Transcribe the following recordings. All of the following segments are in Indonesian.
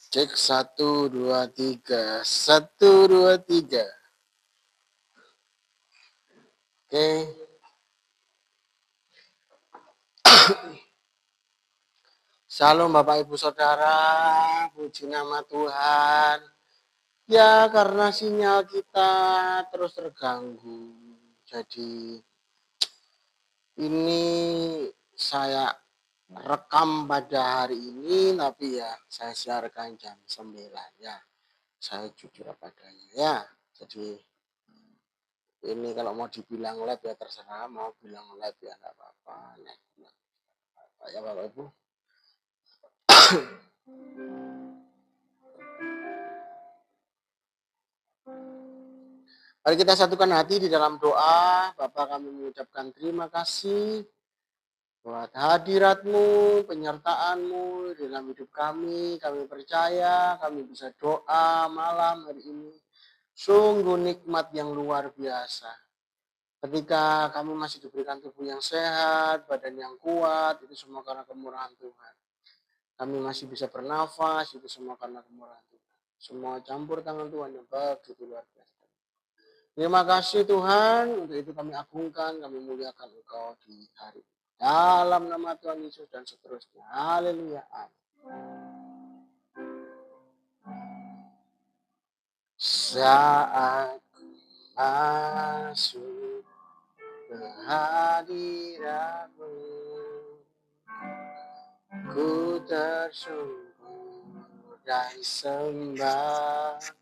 Cek 1, 2, 3. 1, 2, 3. Oke. Salam Bapak Ibu Saudara, puji nama Tuhan. Ya karena sinyal kita terus terganggu. Jadi ini saya rekam pada hari ini, tapi ya saya siarkan jam 9 ya. Saya jujur apa adanya ya. Jadi ini kalau mau dibilang live ya terserah, mau bilang live ya nggak apa-apa. Ya Bapak Ibu. Mari kita satukan hati di dalam doa. Bapak, kami mengucapkan terima kasih buat hadirat-Mu, penyertaan-Mu di dalam hidup kami. Kami percaya kami bisa doa malam hari ini. Sungguh nikmat yang luar biasa. Ketika kami masih diberikan tubuh yang sehat, badan yang kuat, itu semua karena kemurahan Tuhan. Kami masih bisa bernafas, itu semua karena kemurahan Tuhan. Semua campur tangan Tuhan yang begitu luar biasa. Terima kasih Tuhan, untuk itu kami agungkan, kami muliakan Engkau di hari ini. Dalam nama Tuhan Yesus dan seterusnya. Haleluya. Saat masuk ke hadirat-Mu, ku tersungkur dan sembah.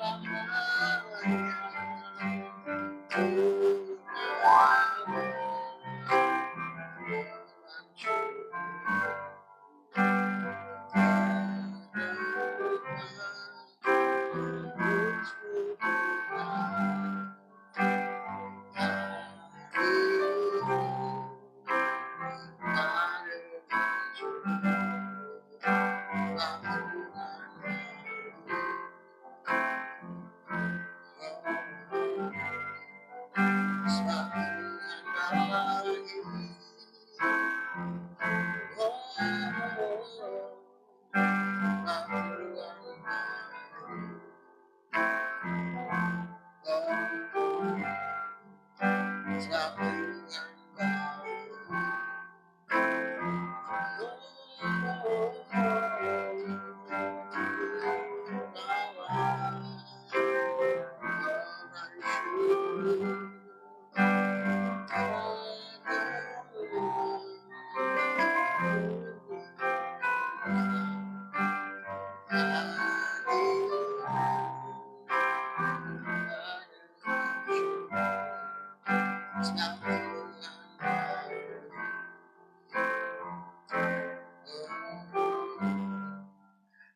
Sebab Tuhan baik.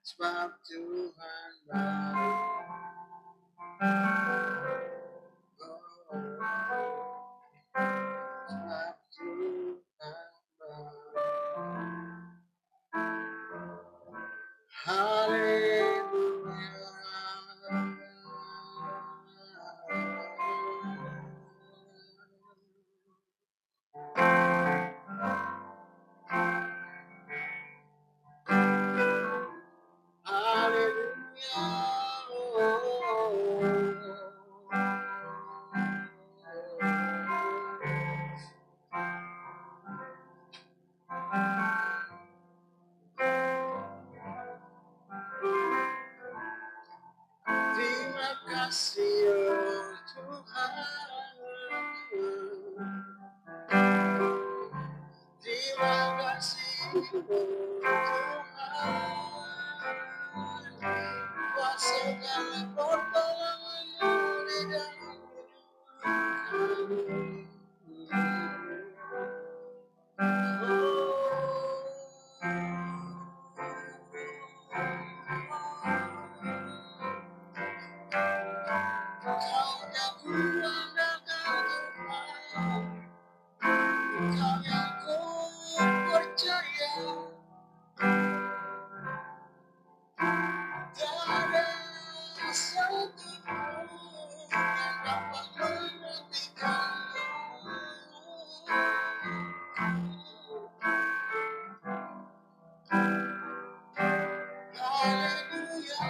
Sebab Tuhan baik. Terima kasih oh Tuhan. Terima kasih oh Tuhan. Buat segala pertolongan-Mu di dalam hidup Kau yang ku andalkan Tuhan, Kau yang ku percaya, tiada satu pun yang dapat menghentikanmu. Haleluya.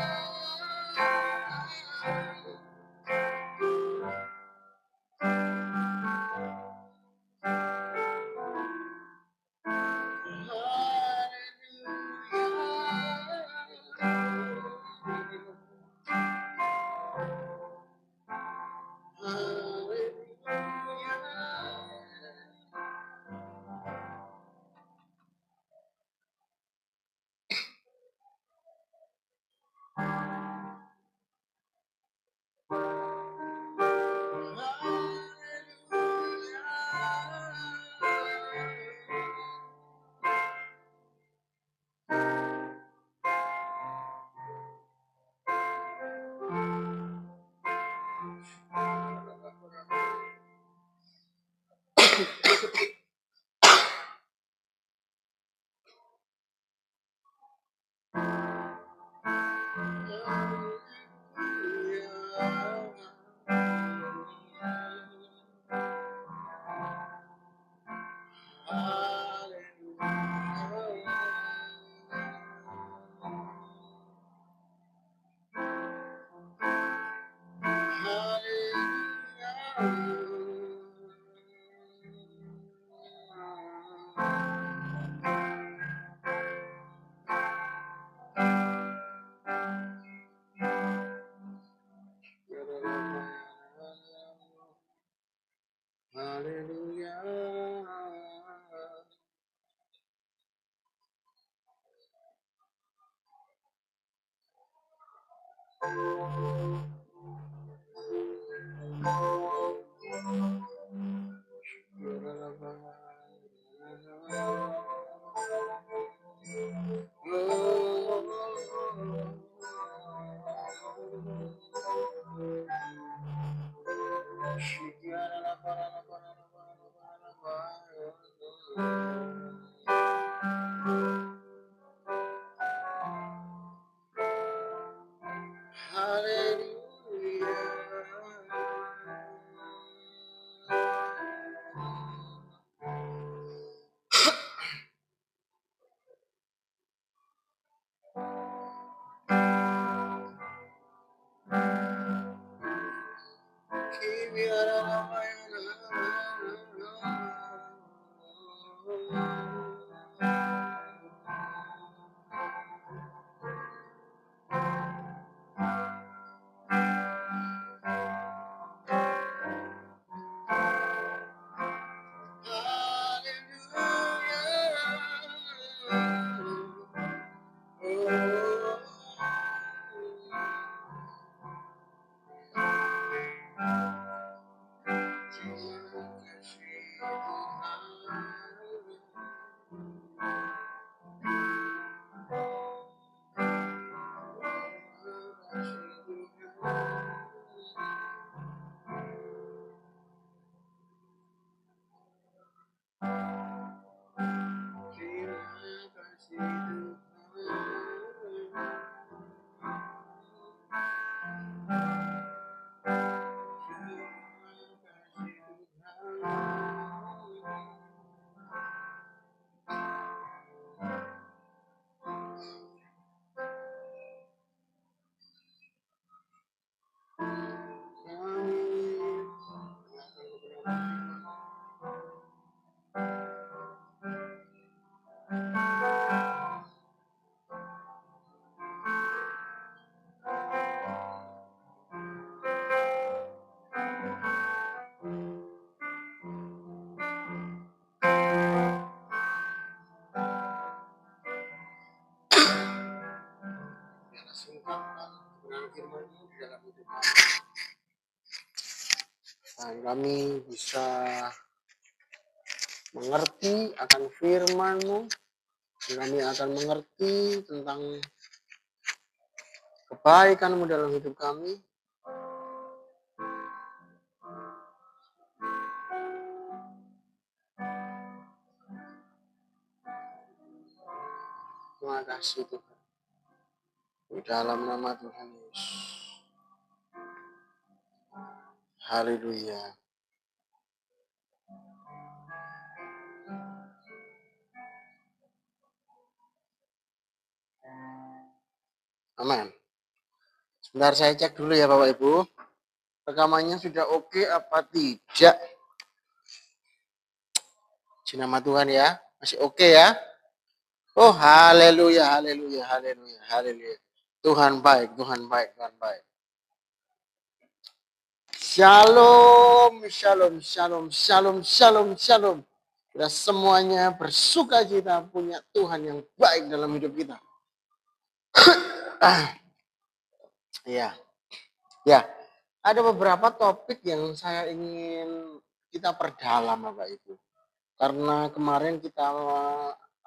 Singkapkan kebenaran firman-Mu di dalam hidup kami. Dan kami bisa mengerti akan firman-Mu. Dan kami akan mengerti tentang kebaikan-Mu dalam hidup kami. Terima kasih Tuhan. Di dalam nama Tuhan Yesus. Haleluya. Amin. Sebentar saya cek dulu ya Bapak Ibu. Rekamannya sudah oke apa tidak? Di nama Tuhan ya. Masih oke ya? Oh, haleluya, haleluya, haleluya, haleluya. Tuhan baik, Tuhan baik, Tuhan baik. Shalom, shalom, shalom, shalom, shalom, shalom. Kita semuanya bersuka cita punya Tuhan yang baik dalam hidup kita. Ya, ya. Ada beberapa topik yang saya ingin kita perdalam Bapak Ibu. Karena kemarin kita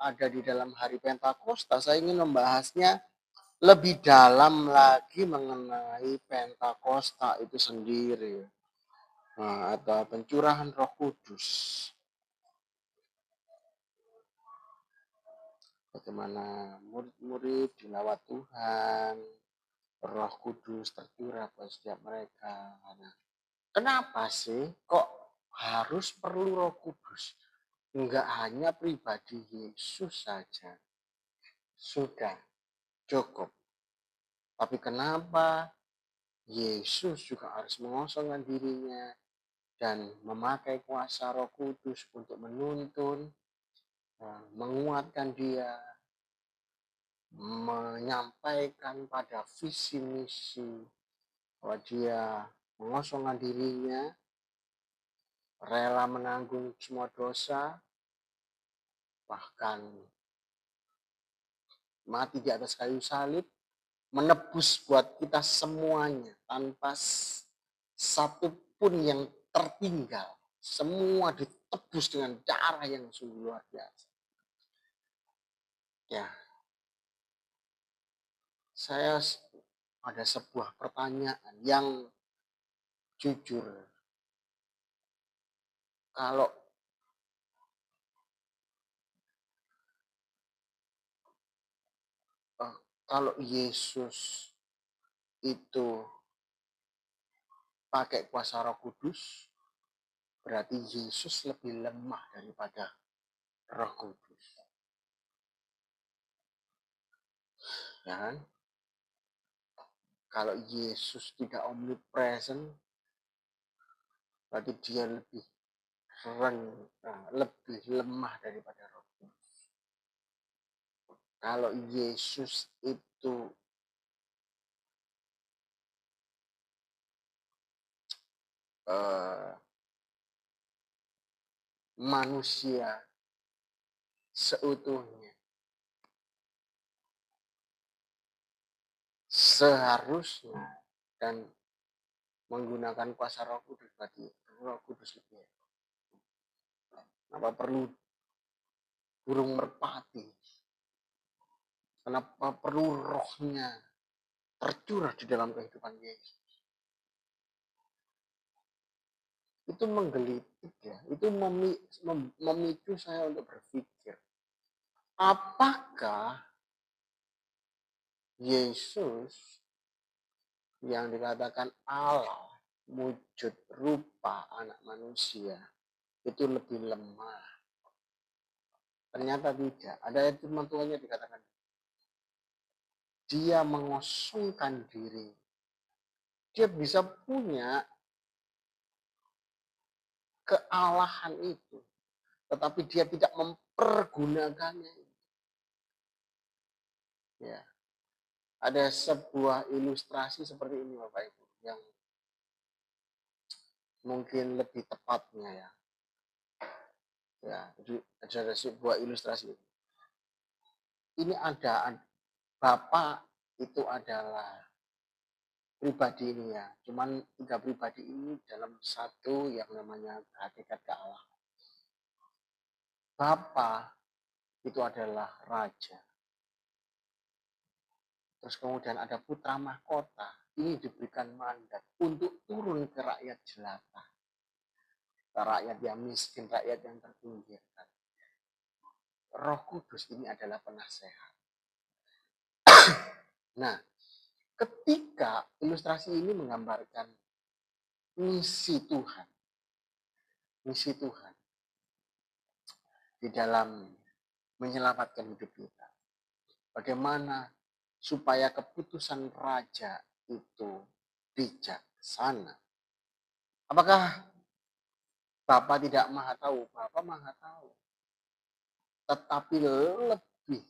ada di dalam hari Pentakosta, saya ingin membahasnya lebih dalam lagi mengenai Pentakosta itu sendiri. Nah, atau pencurahan Roh Kudus. Bagaimana murid-murid dilawat Tuhan, Roh Kudus tercurah pada setiap mereka. Nah, kenapa sih kok harus perlu Roh Kudus? Enggak hanya pribadi Yesus saja. Sudah cukup. Tapi kenapa Yesus juga harus mengosongkan dirinya dan memakai kuasa Roh Kudus untuk menuntun, menguatkan dia, menyampaikan pada visi misi bahwa dia mengosongkan dirinya, rela menanggung semua dosa, bahkan mati di atas kayu salib, menebus buat kita semuanya tanpa satu pun yang tertinggal, semua ditebus dengan cara yang sungguh luar biasa. Ya, saya ada sebuah pertanyaan yang jujur. Kalau eh, kalau Yesus itu pakai kuasa Roh Kudus, berarti Yesus lebih lemah daripada Roh Kudus. Ya kan? Kalau Yesus tidak omnipresent, berarti dia lebih lemah daripada Roh Kudus. Kalau Yesus itu manusia seutuhnya, seharusnya dan menggunakan kuasa Roh Kudus, berarti Roh Kudus lebih. Kenapa perlu burung merpati? Kenapa perlu rohnya tercurah di dalam kehidupan Yesus? Itu menggelitik ya, itu memicu saya untuk berpikir, apakah Yesus yang dikatakan Allah, wujud rupa anak manusia, itu lebih lemah? Ternyata tidak. Ada firman Tuhannya dikatakan, dia mengosongkan diri. Dia bisa punya kealahan itu, tetapi dia tidak mempergunakannya. Ya, ada sebuah ilustrasi seperti ini Bapak Ibu yang mungkin lebih tepatnya ya. Ya, ada sebuah ilustrasi. Ini ada Bapak itu adalah pribadi ini ya. Cuman 3 pribadi ini dalam satu yang namanya hakikat ke Allah. Bapa itu adalah raja. Terus kemudian ada putra mahkota. Ini diberikan mandat untuk turun ke rakyat jelata. Ke rakyat yang miskin, rakyat yang terpinggirkan. Roh Kudus ini adalah penasehat. Nah, ketika ilustrasi ini menggambarkan misi Tuhan. Misi Tuhan di dalam menyelamatkan hidup kita. Bagaimana supaya keputusan raja itu bijaksana. Apakah Bapak tidak maha tahu? Bapak maha tahu. Tetapi lebih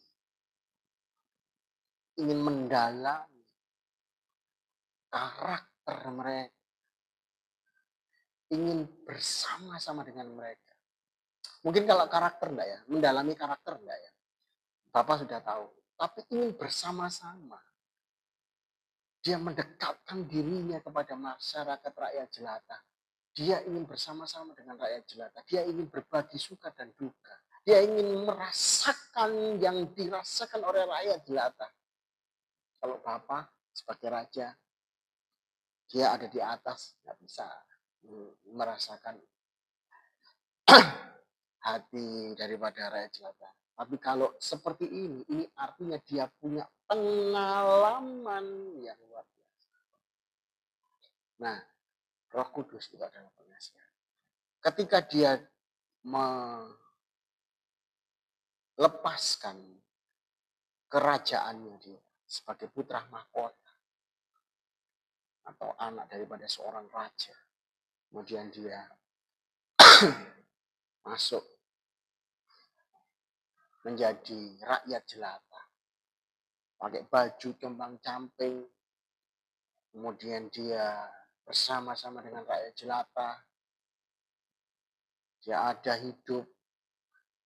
ingin mendalami karakter mereka. Ingin bersama-sama dengan mereka. Mungkin kalau karakter enggak ya, mendalami karakter enggak ya. Bapak sudah tahu. Tapi ingin bersama-sama. Dia mendekatkan dirinya kepada masyarakat rakyat jelata. Dia ingin bersama-sama dengan rakyat jelata. Dia ingin berbagi suka dan duka. Dia ingin merasakan yang dirasakan oleh rakyat jelata. Kalau Bapak sebagai raja, dia ada di atas, nggak bisa merasakan hati daripada rakyat jelata. Tapi kalau seperti ini artinya dia punya pengalaman yang luar biasa. Nah, Roh Kudus itu adalah penasihat. Ketika dia melepaskan kerajaannya dia sebagai putra mahkota atau anak daripada seorang raja, kemudian dia masuk menjadi rakyat jelata, pakai baju compang-camping, kemudian dia bersama-sama dengan rakyat jelata, dia ada hidup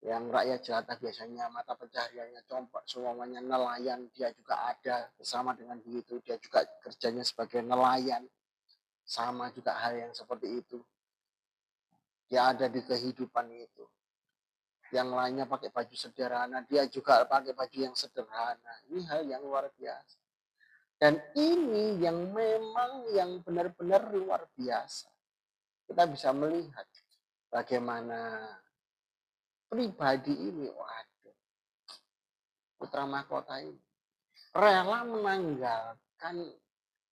yang rakyat jelata biasanya mata pencahariannya compak, semuanya nelayan, dia juga ada bersama dengan begitu, dia juga kerjanya sebagai nelayan. sama juga hal yang seperti itu. Dia ada di kehidupan itu. Yang lainnya pakai baju sederhana, dia juga pakai baju yang sederhana. Ini hal yang luar biasa. Dan ini yang memang yang benar-benar luar biasa. Kita bisa melihat bagaimana pribadi ini, waduh, putra mahkota ini rela menanggalkan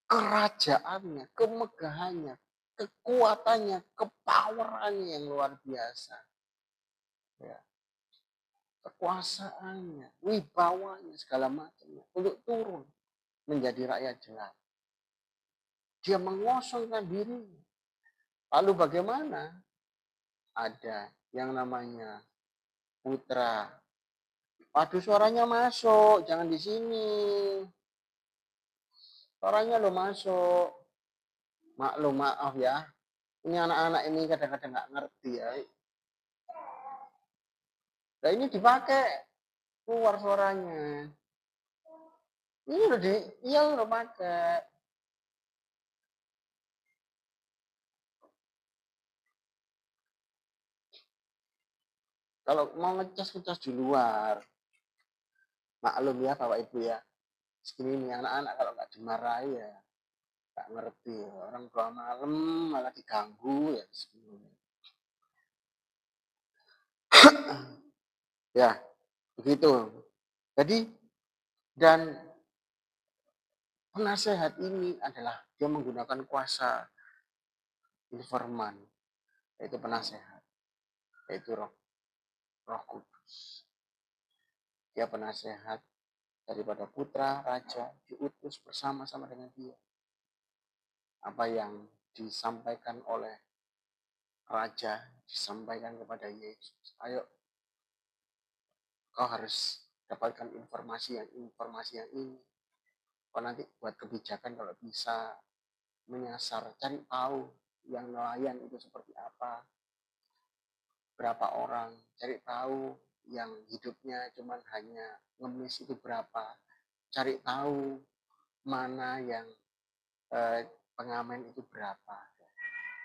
kerajaannya, kemegahannya, kekuatannya, kepowerannya yang luar biasa. Ya, kekuasaannya, wibawanya, segala macamnya untuk turun menjadi rakyat jelata. Dia mengosongkan dirinya. Lalu bagaimana? Ada yang namanya putra. Waduh, suaranya masuk, jangan di sini. Suaranya lo masuk. Maklum, maaf ya. Ini anak-anak ini kadang-kadang nggak ngerti ya. Nah ini dipakai keluar suaranya. Ini udah iya udah pakai. Kalau mau ngecas di luar, maklum ya Bapak Ibu ya. Segini nih anak-anak kalau nggak dimarahi ya nggak ngerti. Orang tua malam malah diganggu ya. Ya, begitu. Jadi dan penasehat ini adalah dia menggunakan kuasa informan, yaitu penasehat, yaitu Roh Kudus. Dia penasehat daripada putra raja diutus bersama-sama dengan dia. Apa yang disampaikan oleh raja disampaikan kepada Yesus. Ayo, kau harus dapatkan informasi yang ini. Kau nanti buat kebijakan kalau bisa menyasar, cari tahu yang nelayan itu seperti apa, berapa orang, cari tahu yang hidupnya cuman hanya ngemis itu berapa, cari tahu mana yang pengamen itu berapa,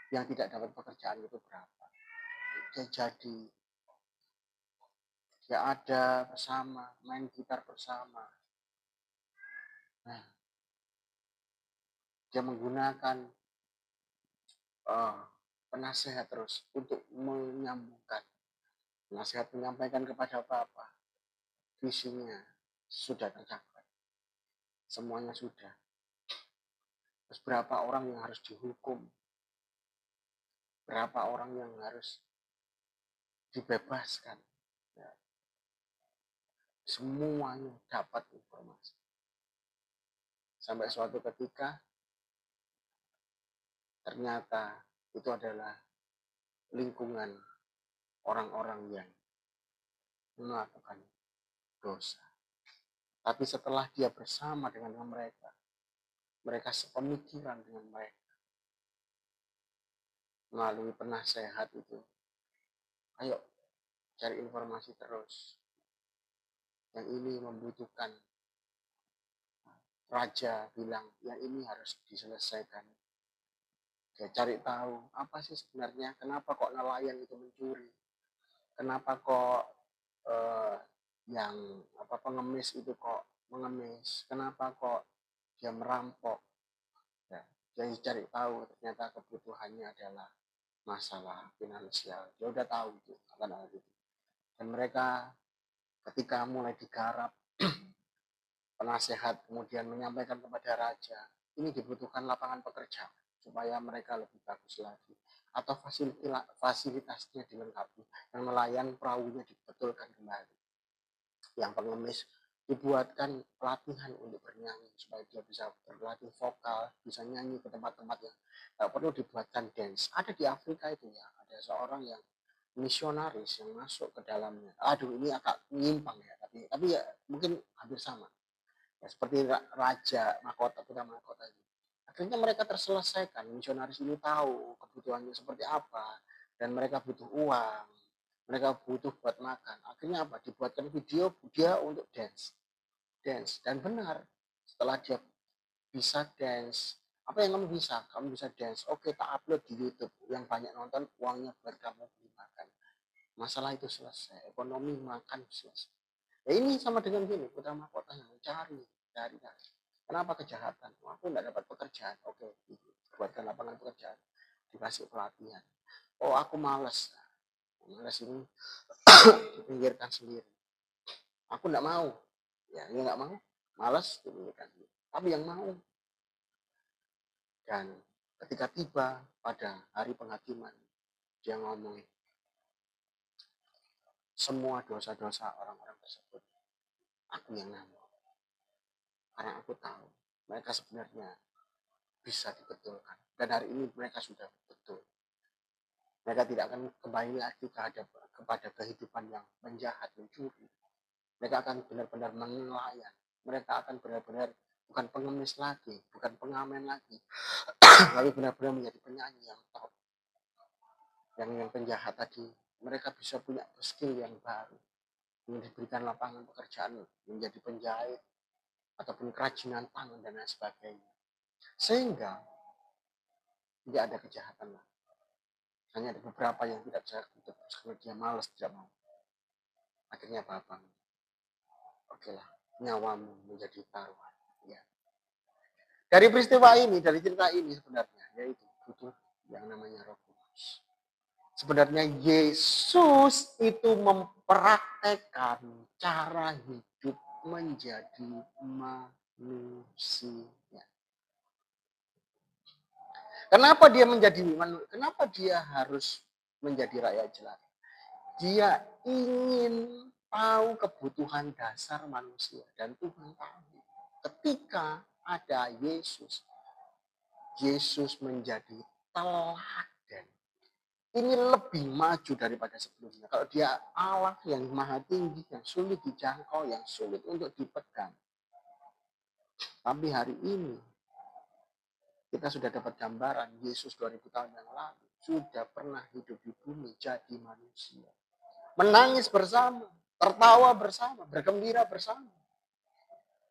yang tidak dapat pekerjaan itu berapa. Jadi dia ada bersama, main gitar bersama. Nah, dia menggunakan penasehat terus untuk menyambungkan. Nasihat menyampaikan kepada Bapak, visinya sudah tercapai. Semuanya sudah. Terus berapa orang yang harus dihukum, berapa orang yang harus dibebaskan. Ya. Semuanya dapat informasi. Sampai suatu ketika, ternyata itu adalah lingkungan orang-orang yang melakukan dosa. Tapi setelah dia bersama dengan mereka, mereka sepemikiran dengan mereka. Melalui penasehat itu, ayo cari informasi terus. Yang ini membutuhkan. Raja bilang, yang ini harus diselesaikan. Dia cari tahu, apa sih sebenarnya, kenapa kok nelayan itu mencuri? Kenapa kok yang pengemis itu kok mengemis? Kenapa kok dia merampok? Ya, jadi cari tahu, ternyata kebutuhannya adalah masalah finansial. Dia udah tahu itu akan hal itu. Dan mereka ketika mulai digarap penasehat kemudian menyampaikan kepada raja, ini dibutuhkan lapangan pekerjaan supaya mereka lebih bagus lagi. Atau fasilitasnya dilengkapi. Yang nelayan perahunya dibetulkan kembali. Yang pengemis dibuatkan pelatihan untuk bernyanyi supaya dia bisa berlatih vokal, bisa nyanyi ke tempat-tempat yang tak perlu dibuatkan dance. Ada di Afrika itu ya, ada seorang yang misionaris yang masuk ke dalamnya. Aduh, ini agak menyimpang ya, tapi ya mungkin hampir sama. Ya, seperti raja mahkota, putra mahkota itu. Akhirnya mereka terselesaikan. Misionaris ini tahu kebutuhannya seperti apa dan mereka butuh uang, mereka butuh buat makan. Akhirnya apa? Dibuatkan video dia untuk dance dan benar setelah dia bisa dance, Apa yang kamu bisa? Kamu bisa dance. Oke, tak upload di YouTube. Yang banyak nonton, uangnya buat kamu beli makan. Masalah itu selesai. Ekonomi makan selesai. Ya ini sama dengan gini, putra mahkota yang cari. Kenapa kejahatan? Aku nggak dapat pekerjaan. Oke, buatkan lapangan pekerjaan. Dikasih pelatihan. Oh, aku malas. Malas ini dipinggirkan sendiri. Aku nggak mau. Ya, ini nggak mau. Malas dipinggirkan. Tapi yang mau. Dan ketika tiba pada hari penghakiman, dia ngomong, semua dosa-dosa orang-orang tersebut, aku yang nanggung. Karena aku tahu, mereka sebenarnya bisa dibetulkan. Dan hari ini mereka sudah betul. Mereka tidak akan kembali lagi kepada kehidupan yang menjahat, mencuri. Mereka akan benar-benar mengelayan. Mereka akan benar-benar bukan pengemis lagi, bukan pengamen lagi, tapi benar-benar menjadi penyanyi yang top. Yang penjahat tadi, mereka bisa punya skill yang baru, yang diberikan lapangan pekerjaan menjadi penjahit ataupun kerajinan tangan dan lain sebagainya. Sehingga tidak ada kejahatan lah. Hanya ada beberapa yang tidak bisa tutup karena dia malas, tidak mau. Akhirnya babang. Oke lah, nyawamu menjadi taruhan. Ya. Dari peristiwa ini, dari cerita ini sebenarnya, yaitu butuh yang namanya Roh Kudus. Sebenarnya Yesus itu mempraktekkan cara hidup menjadi manusia. Kenapa dia menjadi manusia? Kenapa dia harus menjadi rakyat jelata? Dia ingin tahu kebutuhan dasar manusia. Dan Tuhan tahu. Ketika ada Yesus, Yesus menjadi teladan. Ini lebih maju daripada sebelumnya. Kalau dia Allah yang maha tinggi, yang sulit dijangkau, yang sulit untuk dipegang. Tapi hari ini, kita sudah dapat gambaran Yesus 2000 tahun yang lalu sudah pernah hidup di bumi jadi manusia. Menangis bersama, tertawa bersama, bergembira bersama.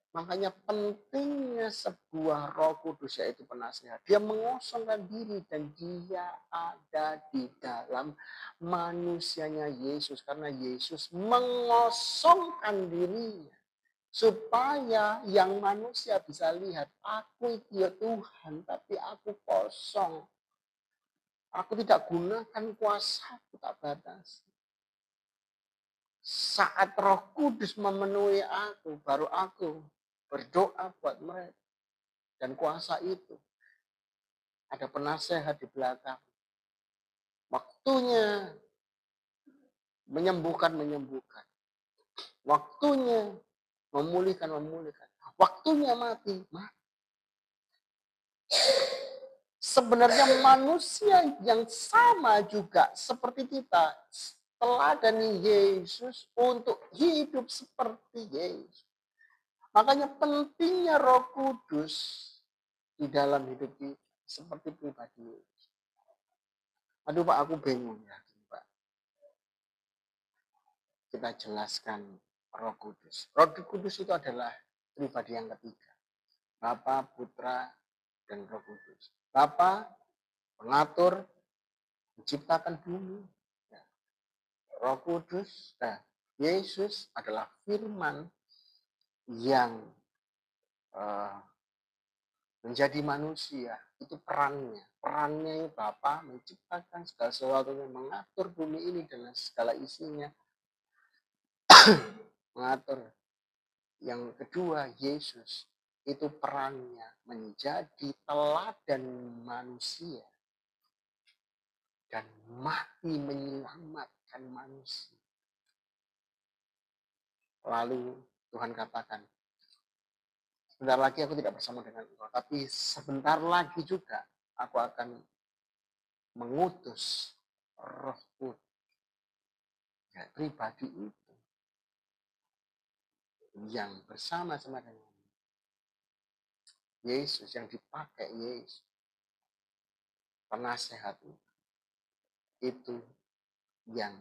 Makanya pentingnya sebuah Roh Kudus, yaitu penasihat. Dia mengosongkan diri dan dia ada di dalam manusianya Yesus. Karena Yesus mengosongkan dirinya. Supaya yang manusia bisa lihat, aku itu ya Tuhan, tapi aku kosong. Aku tidak gunakan kuasaku, tak batas. Saat Roh Kudus memenuhi aku, baru aku berdoa buat mereka. Dan kuasa itu ada penasehat di belakang. Waktunya menyembuhkan. Waktunya memulihkan. Waktunya mati. Sebenarnya manusia yang sama juga seperti kita. Teladani Yesus untuk hidup seperti Yesus. Makanya pentingnya Roh Kudus di dalam hidup kita seperti pribadi Yesus. Aduh Pak, aku bingung ya Pak. Kita jelaskan Roh Kudus. Roh Kudus itu adalah pribadi yang ketiga. Bapa, Putra, dan Roh Kudus. Bapa pengatur, menciptakan bumi. Roh Kudus, Yesus adalah firman yang menjadi manusia. Itu perannya. Perannya Bapa menciptakan segala sesuatunya, mengatur bumi ini dengan segala isinya. Mengatur. Yang kedua, Yesus itu perannya menjadi teladan manusia dan mati menyelamatkan manusia. Lalu Tuhan katakan, sebentar lagi aku tidak bersama dengan engkau, tapi sebentar lagi juga aku akan mengutus Rohku. Ya, pribadi itu yang bersama-sama dengan Yesus, yang dipakai Yesus, penasehat itu yang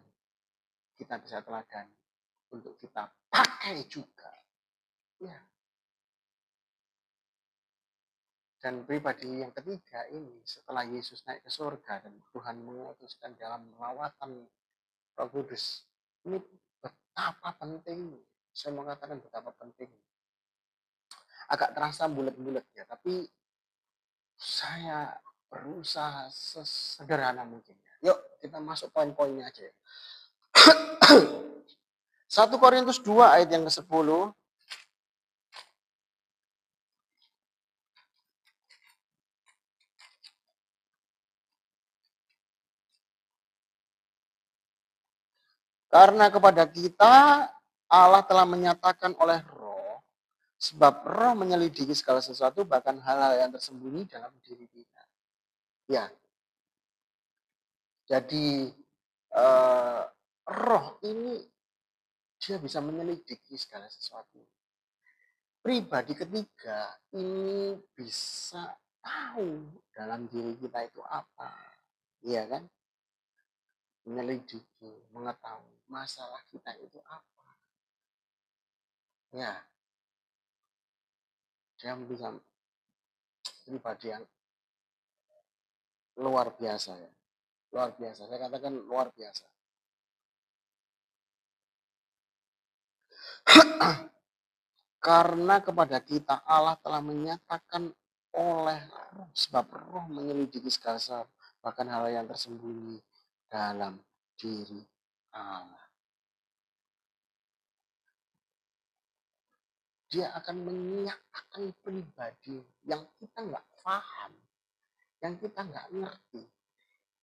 kita bisa teladani untuk kita pakai juga. Ya. Dan pribadi yang ketiga ini, setelah Yesus naik ke surga dan Tuhan mengutuskan dalam lawatan Roh Kudus, ini betapa penting. Saya mau katakan betapa penting. Agak terasa bulat-bulat ya, tapi saya berusaha sesederhana mungkin. Yuk kita masuk poin-poinnya aja. 1 Korintus 2 ayat yang ke-10. Karena kepada kita Allah telah menyatakan oleh Roh, sebab Roh menyelidiki segala sesuatu, bahkan hal-hal yang tersembunyi dalam diri kita. Ya, jadi Roh ini dia bisa menyelidiki segala sesuatu. Pribadi ketiga ini bisa tahu dalam diri kita itu apa, iya kan? Menyelidiki, mengetahui masalah kita itu apa. Ya, dia bisa pribadi yang luar biasa ya. Luar biasa, saya katakan luar biasa. Karena kepada kita Allah telah menyatakan oleh Roh, sebab Roh menyelidiki segala sesuatu, bahkan hal yang tersembunyi dalam diri Allah. Dia akan menyatakan pribadi yang kita nggak paham, yang kita nggak ngerti,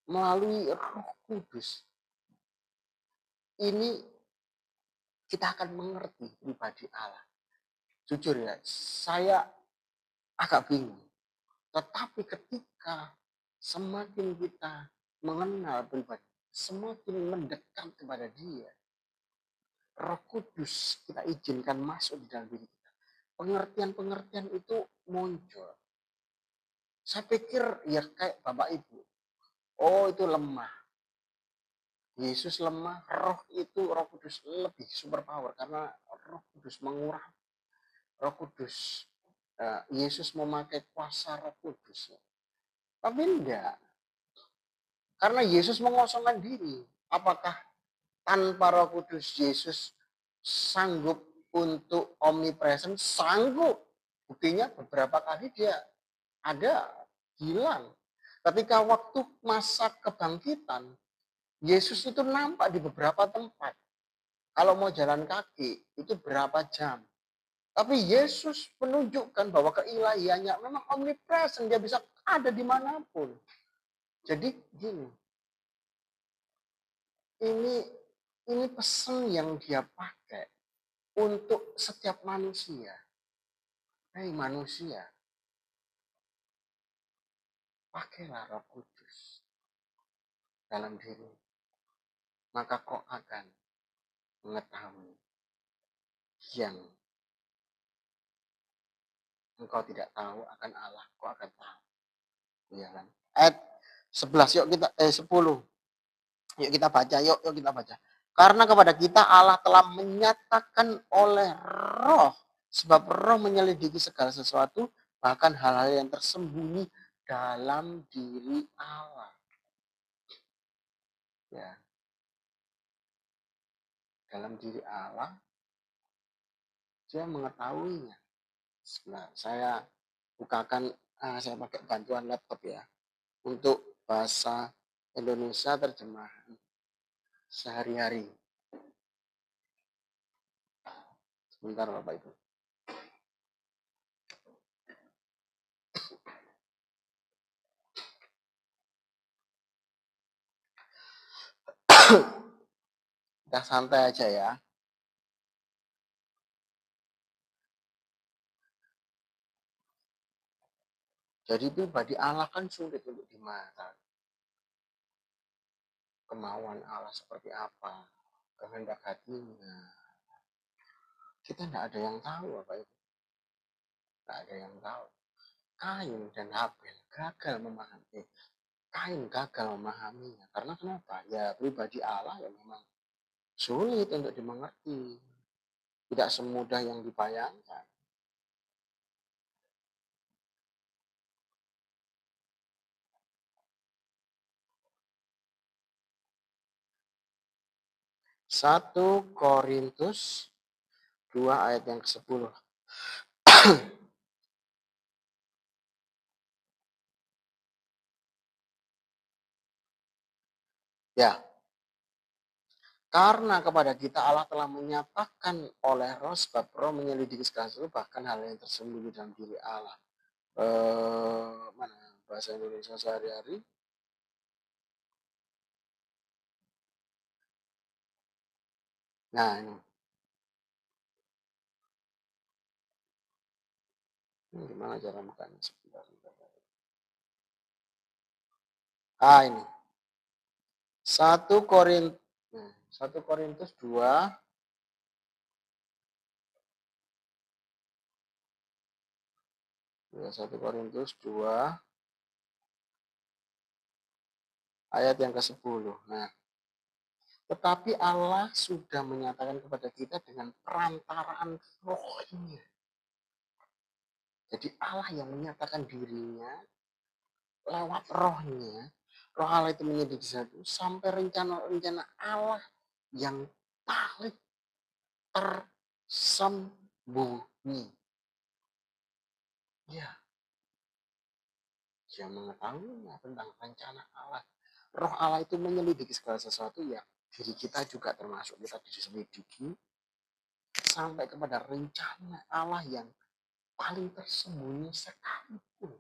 melalui Roh Kudus. Ini kita akan mengerti pribadi Allah. Jujur ya, saya agak bingung. Tetapi ketika semakin kita mengenal pribadi, semakin mendekat kepada Dia, Roh Kudus kita izinkan masuk di dalam diri kita. Pengertian-pengertian itu muncul. Saya pikir ya kayak Bapak Ibu. Oh itu lemah. Yesus lemah, Roh itu Roh Kudus lebih super power karena Roh Kudus mengurang. Roh Kudus, Yesus memakai kuasa Roh Kudus. Tapi enggak. Karena Yesus mengosongkan diri. Apakah tanpa Roh Kudus Yesus sanggup untuk omnipresent? Sanggup. Buktinya beberapa kali dia ada hilang. Ketika waktu masa kebangkitan, Yesus itu nampak di beberapa tempat. Kalau mau jalan kaki, itu berapa jam. Tapi Yesus menunjukkan bahwa keilahiannya memang omnipresent. Dia bisa ada dimanapun. Jadi gini, ini pesan yang dia pakai untuk setiap manusia. Hei manusia, pakailah Roh Kudus dalam diri. Maka kau akan mengetahui yang engkau tidak tahu akan Allah, kau akan tahu. Iya kan? Ayat 11, yuk kita 10. Yuk kita baca, yuk kita baca. Karena kepada kita Allah telah menyatakan oleh Roh, sebab Roh menyelidiki segala sesuatu, bahkan hal-hal yang tersembunyi dalam diri Allah. Ya. Dalam diri Allah, dia mengetahuinya. Nah, saya bukakan, saya pakai bantuan laptop ya, untuk bahasa Indonesia terjemahan sehari-hari. Sebentar Bapak Ibu. Kita santai aja ya. Jadi pribadi Allah kan sulit untuk dimatakan. Kemauan Allah seperti apa, kehendak hatinya. Kita tidak ada yang tahu Bapak Ibu. Tidak ada yang tahu. Kain dan Habel gagal memahami. Kain gagal memahaminya. Karena kenapa? Ya pribadi Allah yang memang sulit untuk dimengerti. Tidak semudah yang dibayangkan. 1 Korintus 2 ayat yang ke-10. Ya, karena kepada kita Allah telah menyatakan oleh roh, sebab roh menyelidiki segala sesuatu, bahkan hal yang tersembunyi dalam diri Allah. Mana bahasa Indonesia sehari-hari? Nah, ini gimana cara makannya? Sebentar. Ini. 1 Korintus 1 Korintus 2 1 Korintus 2 ayat yang ke-10. Nah, tetapi Allah sudah menyatakan kepada kita dengan perantaraan rohnya. Jadi Allah yang menyatakan dirinya lewat rohnya. Roh Allah itu menjadi satu sampai rencana-rencana Allah yang paling tersembunyi. Ya, dia mengetahui tentang rencana Allah. Roh Allah itu menyelidiki segala sesuatu, ya diri kita juga termasuk, kita diselidiki sampai kepada rencana Allah yang paling tersembunyi sekalipun.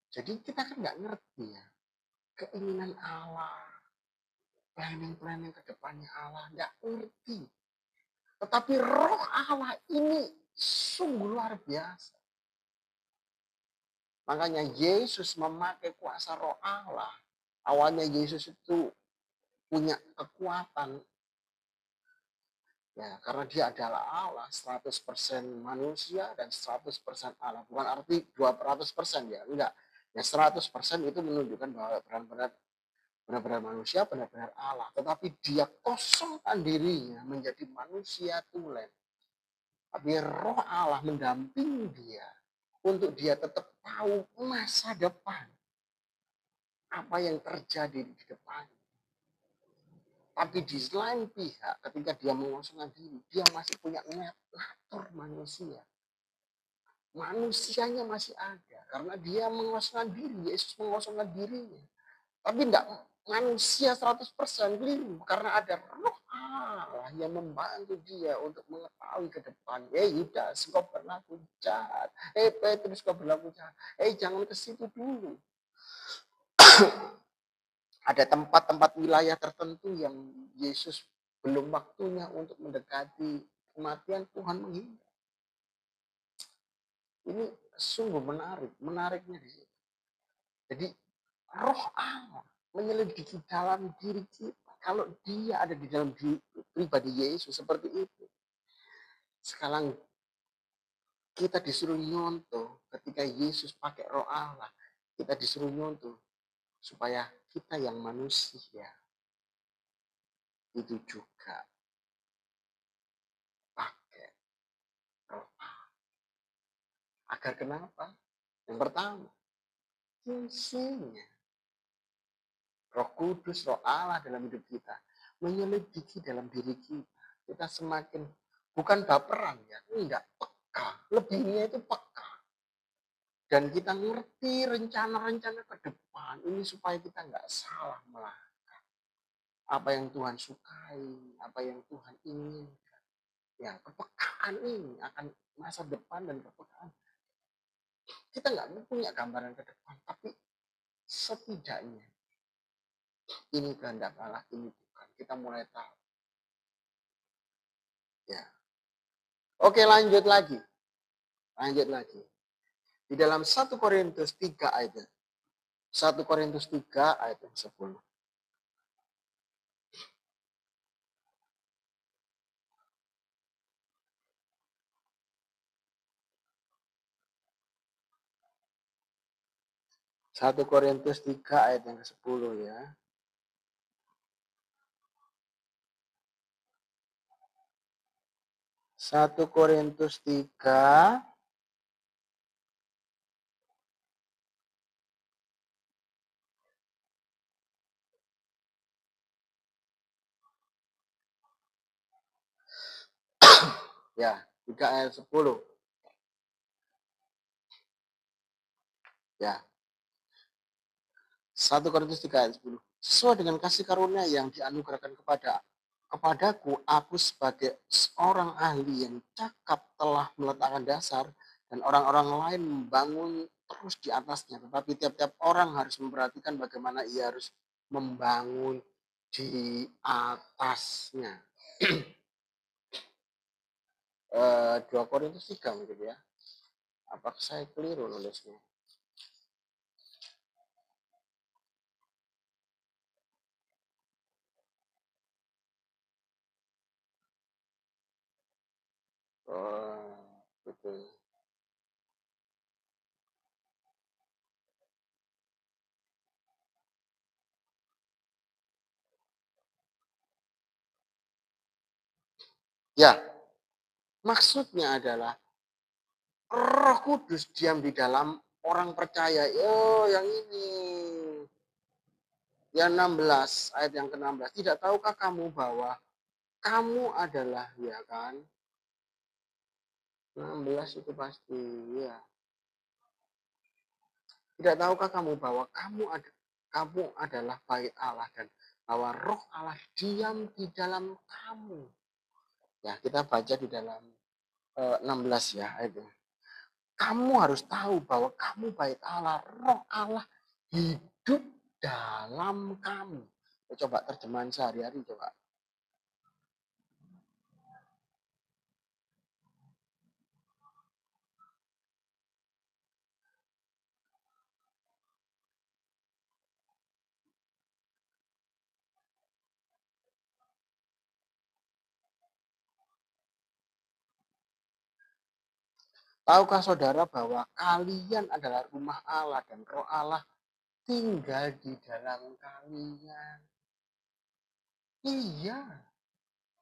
Jadi kita kan nggak ngerti ya keinginan Allah, planning-planning ke depannya Allah, nggak ngerti. Tetapi roh Allah ini sungguh luar biasa. Makanya Yesus memakai kuasa roh Allah. Awalnya Yesus itu punya kekuatan. Ya, karena dia adalah Allah, 100% manusia dan 100% Allah. Bukan arti 200% ya, enggak. Ya 100% itu menunjukkan bahwa benar-benar manusia, benar-benar Allah. Tetapi dia kosongkan dirinya menjadi manusia tulen. Tapi roh Allah mendampingi dia untuk dia tetap tahu masa depan. Apa yang terjadi di depan. Tapi di lain pihak, ketika dia mengosongkan diri, dia masih punya natur manusia. Manusianya masih ada. Karena dia mengosongkan diri, Yesus mengosongkan dirinya. Tapi tidak manusia 100% keliru. Karena ada roh Allah yang membantu dia untuk mengetahui ke depan. Yudas, kau berlaku jahat. Petrus, kau berlaku jahat. Jangan ke situ dulu. Ada tempat-tempat wilayah tertentu yang Yesus belum waktunya untuk mendekati kematian, Tuhan menghindar. Ini sungguh menarik. Menariknya di situ. Jadi roh Allah menyelidiki dalam diri kita. Kalau dia ada di dalam diri pribadi Yesus seperti itu. Sekarang kita disuruh nyontoh ketika Yesus pakai roh Allah. Kita disuruh nyontoh supaya kita yang manusia itu juga pakai roh Allah. Agar kenapa? Yang pertama, fungsinya Roh Kudus, Roh Allah dalam hidup kita menyelidiki dalam diri kita. Kita semakin bukan baperan ya, enggak, peka. Lebihnya itu peka. Dan kita ngerti rencana-rencana ke depan ini supaya kita enggak salah melangkah. Apa yang Tuhan sukai, apa yang Tuhan inginkan. Ya, kepekaan ini akan masa depan dan kepekaan. Kita enggak punya gambaran ke depan, tapi setidaknya ini kehendak Allah, ini bukan. Kita mulai tahu. Ya. Oke, lanjut lagi. Lanjut lagi. Di dalam 1 Korintus 3 ayat. 1 Korintus 3 ayat 10. 1 Korintus 3 ayat yang ke-10 ya. 1 Korintus 3 Ya, 3 ayat 10. Ya, 1 Korintus 3 ayat 10. Sesuai dengan kasih karunia yang dianugerahkan kepadaku, aku sebagai seorang ahli yang cakap telah meletakkan dasar dan orang-orang lain membangun terus di atasnya. Tetapi tiap-tiap orang harus memperhatikan bagaimana ia harus membangun di atasnya. 2 Korintus 3 mungkin ya. Apakah saya keliru nulisnya? Oh, betul. Ya, maksudnya adalah Roh Kudus diam di dalam orang percaya. Oh, yang ini. Yang 16, ayat yang ke-16. Tidak tahukah kamu bahwa kamu adalah, ya kan? 16 itu pasti, ya. Tidak tahukah kamu bahwa kamu adalah bait Allah dan bahwa Roh Allah diam di dalam kamu. Ya, kita baca di dalam 16 ya ayatnya. Kamu harus tahu bahwa kamu bait Allah, Roh Allah hidup dalam kamu. Coba terjemahan sehari-hari coba. Tahukah saudara bahwa kalian adalah rumah Allah dan Roh Allah tinggal di dalam kalian? Iya,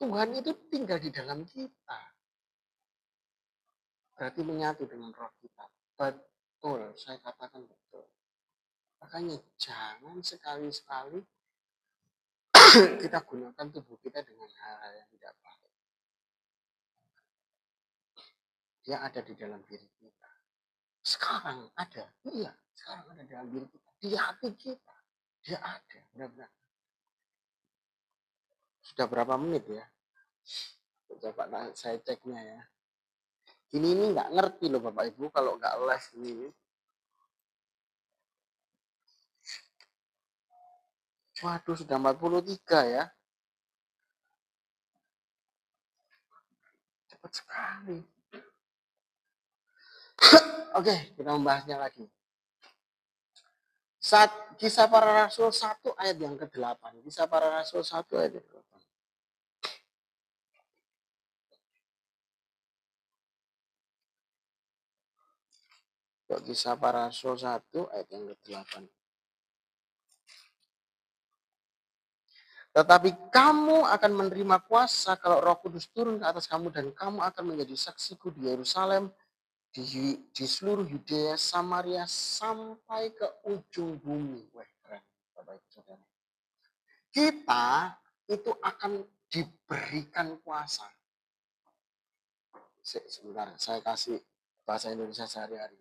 Tuhan itu tinggal di dalam kita. Berarti menyatu dengan roh kita. Betul, saya katakan betul. Makanya jangan sekali-sekali kita gunakan tubuh kita dengan hal-hal yang tidak baik. Dia ada di dalam diri kita. Sekarang ada, iya, sekarang ada dalam diri kita. Di hati kita, dia ada, benar-benar. Sudah berapa menit ya? Coba saya ceknya ya. Ini nggak ngerti loh Bapak Ibu kalau nggak les ini. Waduh, sudah 43 ya. Cepat sekali. Oke, kita membahasnya lagi. Kisah para Rasul 1 ayat yang ke-8. Kisah para Rasul 1 ayat yang ke-8. Kisah para Rasul 1 ayat yang ke-8. Tetapi kamu akan menerima kuasa kalau Roh Kudus turun ke atas kamu dan kamu akan menjadi saksiku di Yerusalem, di seluruh Yudea, Samaria sampai ke ujung bumi. Wah, keren, Bapak Ibu Saudara. Kita itu akan diberikan kuasa. Sebentar, saya kasih bahasa Indonesia sehari-hari.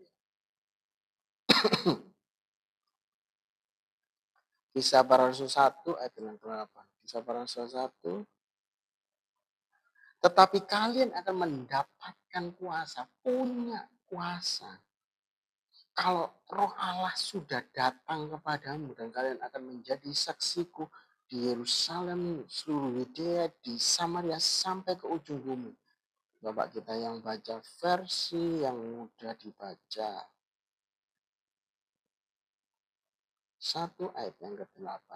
Kisah para Rasul 1 ayat yang ke-8. Kisah para Rasul 1. Tetapi kalian akan mendapatkan kuasa, punya kuasa. Kalau Roh Allah sudah datang kepadamu dan kalian akan menjadi saksiku di Yerusalem, seluruh Yudea, di Samaria sampai ke ujung bumi. Bapak kita yang baca versi yang mudah dibaca. 1 ayat yang ke-8.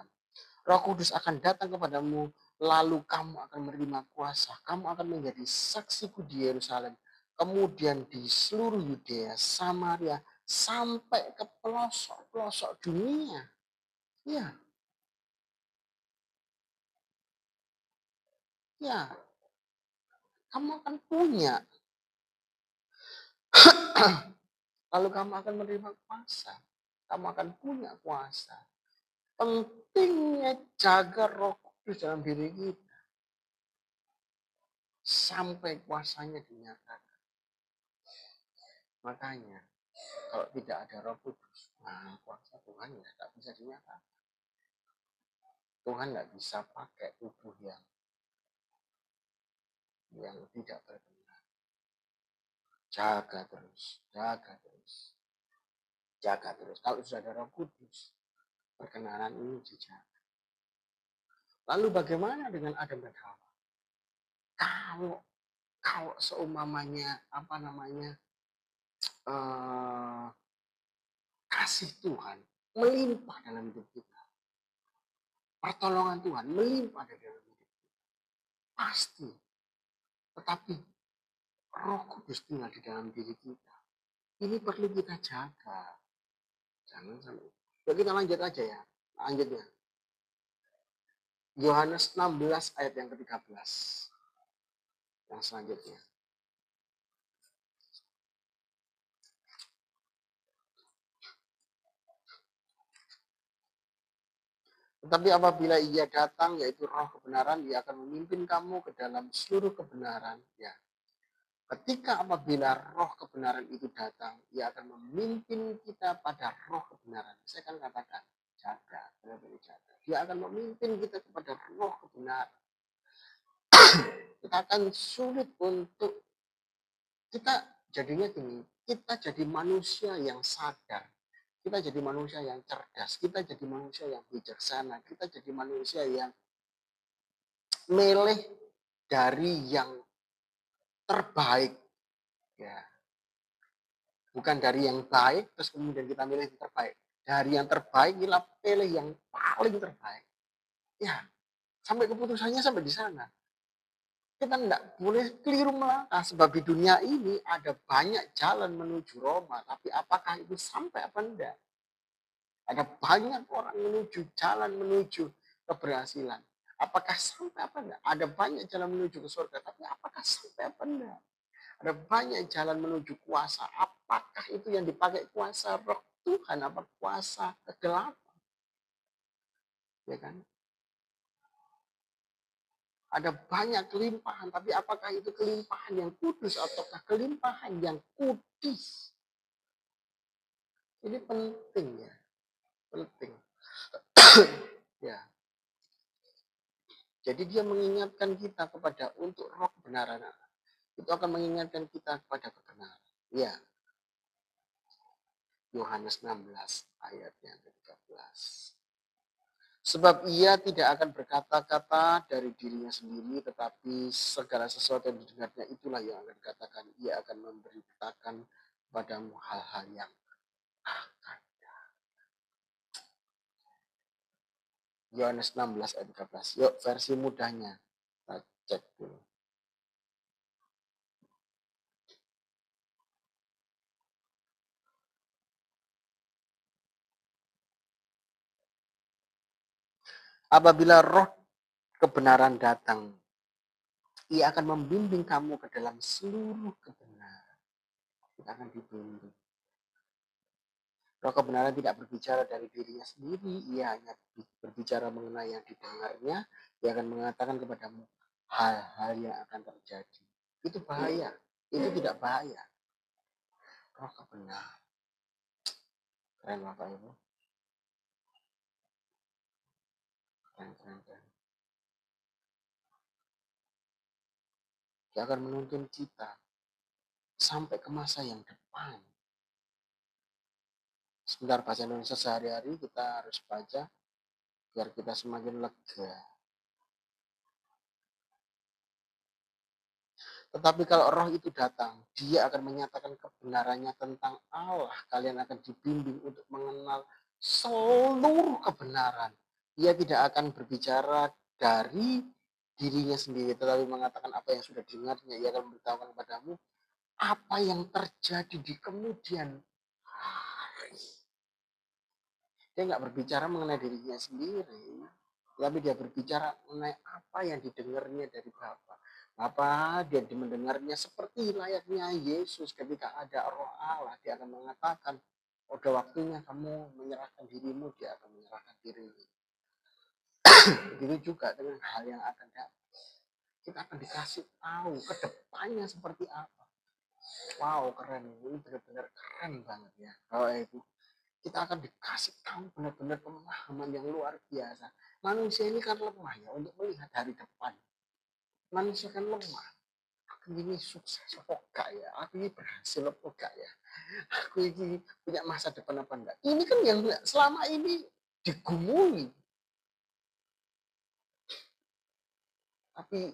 Roh Kudus akan datang kepadamu, lalu kamu akan menerima kuasa. Kamu akan menjadi saksiku di Yerusalem, kemudian di seluruh Yudea, Samaria, sampai ke pelosok-pelosok dunia. Ya, ya, kamu akan punya. Lalu kamu akan menerima kuasa. Kamu akan punya kuasa. Pentingnya jaga Roh Kudus dalam diri kita. sampai kuasanya dinyatakan. Makanya kalau tidak ada Roh Kudus, nah kuasa Tuhan ya tak bisa dinyatakan. Tuhan tidak bisa pakai tubuh yang tidak berkenan. Jaga terus, jaga terus, jaga terus. Kalau sudah ada Roh Kudus, perkenanan ini dijaga. Lalu bagaimana dengan Adam dan Hawa? Kalau seumpamanya kasih Tuhan melimpah dalam hidup kita, pertolongan Tuhan melimpah dalam hidup kita, pasti. Tetapi Roh Kudus tinggal di dalam diri kita. Ini perlu kita jaga. Jangan sampai. Ya kita lanjut aja ya. Lanjutnya. Yohanes 16 ayat yang ke-13. Yang selanjutnya. Tetapi apabila ia datang, yaitu Roh kebenaran, ia akan memimpin kamu ke dalam seluruh kebenaran. Ya. Ketika apabila Roh kebenaran itu datang, ia akan memimpin kita pada Roh kebenaran. Saya kan katakan, jaga, benar-benar jaga. Dia akan memimpin kita kepada Roh kebenaran. Kita akan sulit untuk kita jadinya gini, kita jadi manusia yang sadar. Kita jadi manusia yang cerdas, kita jadi manusia yang bijaksana, kita jadi manusia yang milih dari yang terbaik. Ya. Bukan dari yang baik, terus kemudian kita milih yang terbaik. Dari yang terbaik, kita pilih yang paling terbaik. Ya, sampai keputusannya sampai di sana. Kita tidak boleh keliru melangkah, sebab di dunia ini ada banyak jalan menuju Roma, tapi apakah itu sampai apa enggak? Ada banyak orang menuju jalan menuju keberhasilan. Apakah sampai apa enggak? Ada banyak jalan menuju ke surga, tapi apakah sampai apa enggak? Ada banyak jalan menuju kuasa. Apakah itu yang dipakai kuasa Roh Tuhan, apa kuasa kegelapan? Ya kan? Ada banyak kelimpahan, tapi apakah itu kelimpahan yang kudus ataukah kelimpahan yang kudus? Ini penting ya, penting. Ya. Jadi dia mengingatkan kita kepada untuk roh kebenaran. Itu akan mengingatkan kita kepada kebenaran. Ya. Yohanes 16 ayatnya ke-13. Sebab ia tidak akan berkata-kata dari dirinya sendiri, tetapi segala sesuatu yang didengarnya itulah yang akan dikatakan. Ia akan memberitakan padamu hal-hal yang akan datang. Yohanes 16 ayat 13. Yuk versi mudahnya. Kita cek dulu. Apabila roh kebenaran datang, ia akan membimbing kamu ke dalam seluruh kebenaran. Kita akan dibimbing. Roh kebenaran tidak berbicara dari dirinya sendiri, ia hanya berbicara mengenai yang didengarnya, dia akan mengatakan kepadamu hal-hal yang akan terjadi. Itu bahaya, itu tidak bahaya. Roh kebenaran. Keren Bapak Ibu. Keren. Dia akan menuntun kita sampai ke masa yang depan. Sebentar bahasa Indonesia sehari-hari kita harus baca biar kita semakin lega. Tetapi kalau roh itu datang, dia akan menyatakan kebenarannya tentang Allah. Kalian akan dibimbing untuk mengenal seluruh kebenaran. Ia tidak akan berbicara dari dirinya sendiri, tetapi mengatakan apa yang sudah didengarnya. Ia akan memberitahukan kepadamu apa yang terjadi di kemudian hari. Dia nggak berbicara mengenai dirinya sendiri, tapi dia berbicara mengenai apa yang didengarnya dari Bapa. Apa dia mendengarnya seperti layaknya Yesus ketika ada roh Allah. Dia akan mengatakan, udah waktunya kamu menyerahkan dirimu, dia akan menyerahkan dirimu. Begitu juga dengan hal yang akan datang. kita akan dikasih tahu ke depannya seperti apa. Wow, keren. Ini benar-benar keren banget ya. Kalau itu kita akan dikasih tahu benar-benar pemahaman yang luar biasa. Manusia ini kan lemah ya untuk melihat hari depan. Manusia kan lemah. Aku ini sukses apa enggak ya? Aku ini berhasil apa enggak ya? Aku ini punya masa depan apa enggak? Ini kan yang selama ini digumuli. Tapi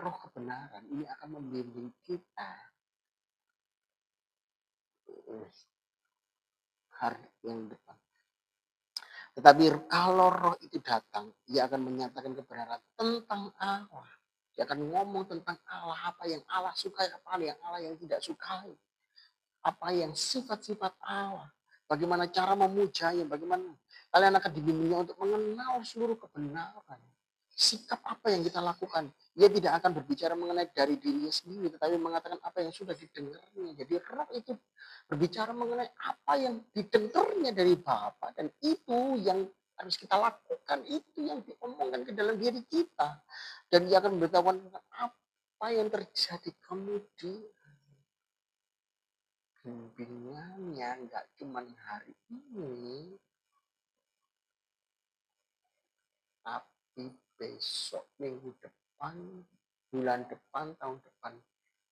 roh kebenaran ini akan membimbing kita hari yang depan. Tetapi kalau roh itu datang, dia akan menyatakan kebenaran tentang Allah. Dia akan ngomong tentang Allah, apa yang Allah sukai, apa yang Allah yang tidak sukai. Apa yang sifat-sifat Allah. Bagaimana cara memujanya, bagaimana kalian akan dibimbingnya untuk mengenal seluruh kebenaran. Sikap apa yang kita lakukan. Dia tidak akan berbicara mengenai dari dirinya sendiri, tetapi mengatakan apa yang sudah didengarnya. Jadi roh itu berbicara mengenai apa yang didengarnya dari Bapa, dan itu yang harus kita lakukan, itu yang diomongkan ke dalam diri kita. Dan dia akan memberitahukan apa yang terjadi kemudian. Bimbingannya nggak cuma hari ini, tapi besok, minggu depan, bulan depan, tahun depan.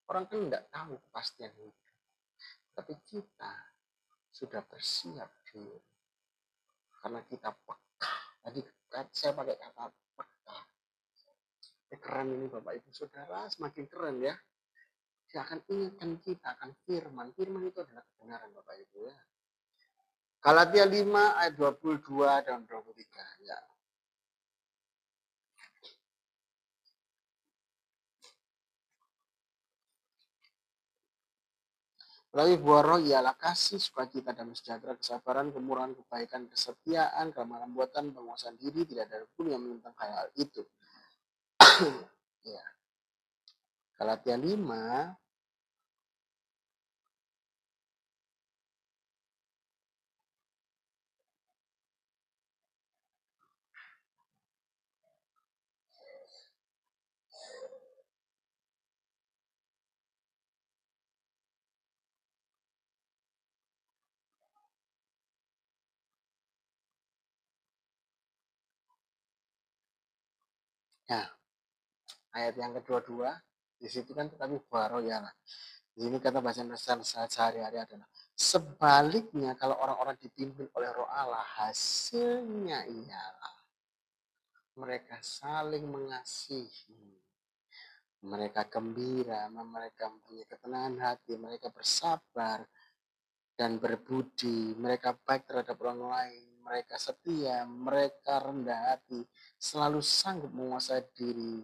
Orang kan nggak tahu kepastian itu. Tapi kita sudah bersiap diri. Karena kita peka. Tadi saya pakai kata peka. Keren ini Bapak Ibu Saudara, semakin keren ya. Dia akan ingatkan kita akan firman. Firman itu adalah kebenaran Bapak Ibu ya. Galatia 5 ayat 22 dan 23 ya. Melalui buah roh ialah kasih, sukacita, damai sejahtera, kesabaran, kemurahan, kebaikan, kesetiaan, kelemah lembutan, penguasaan diri. Tidak ada pun yang menentang hal itu. Ya. Galatia 5 ya, ayat yang kedua-dua di situ kan tetapi buah roh ialah. Di sini kata bahasa Indonesia sehari-hari adalah sebaliknya, kalau orang-orang dipimpin oleh roh Allah, hasilnya ialah mereka saling mengasihi, mereka gembira, mereka mempunyai ketenangan hati, mereka bersabar dan berbudi, mereka baik terhadap orang lain, mereka setia, mereka rendah hati, selalu sanggup menguasai diri.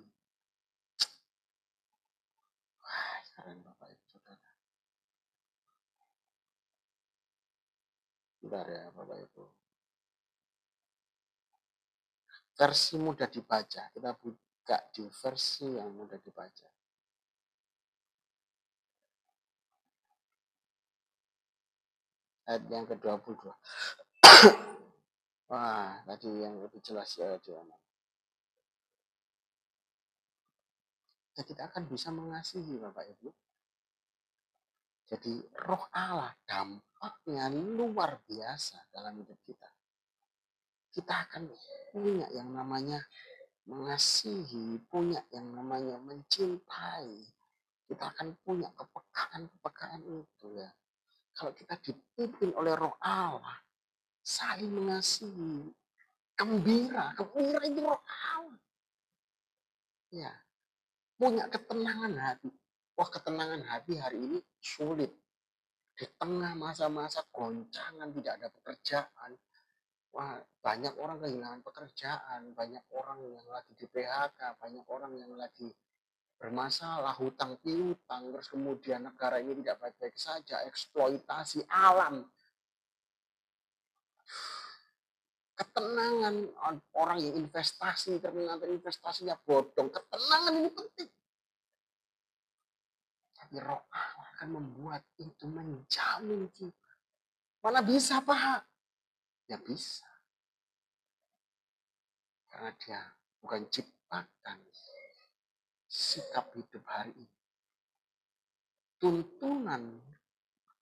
Wah, keren Bapak Ibu Saudara. Bentar ya Bapak Ibu. Versi mudah dibaca, kita buka di versi yang mudah dibaca. Ayat yang ke-22. Wah, tadi yang lebih jelas ya. Jadi kita akan bisa mengasihi Bapak Ibu. Jadi roh Allah dampaknya luar biasa dalam hidup kita. Kita akan punya yang namanya mengasihi, punya yang namanya mencintai. Kita akan punya kepekaan itu ya. Kalau kita dipimpin oleh roh Allah, saling mengasihi, gembira itu roh Allah. Ya, punya ketenangan hati. Wah, ketenangan hati hari ini sulit. Di tengah masa-masa goncangan, tidak ada pekerjaan. Wah, banyak orang kehilangan pekerjaan, banyak orang yang lagi di PHK, banyak orang yang lagi bermasalah, hutang piutang, terus kemudian negara ini tidak baik-baik saja, eksploitasi alam. Ketenangan orang yang investasi, ternyata investasinya bodong. Ketenangan ini penting. Tapi roh Allah akan membuat itu, menjamin kita. Mana bisa Pak? Ya bisa. Karena dia bukan ciptakan sikap hidup hari ini. Tuntunan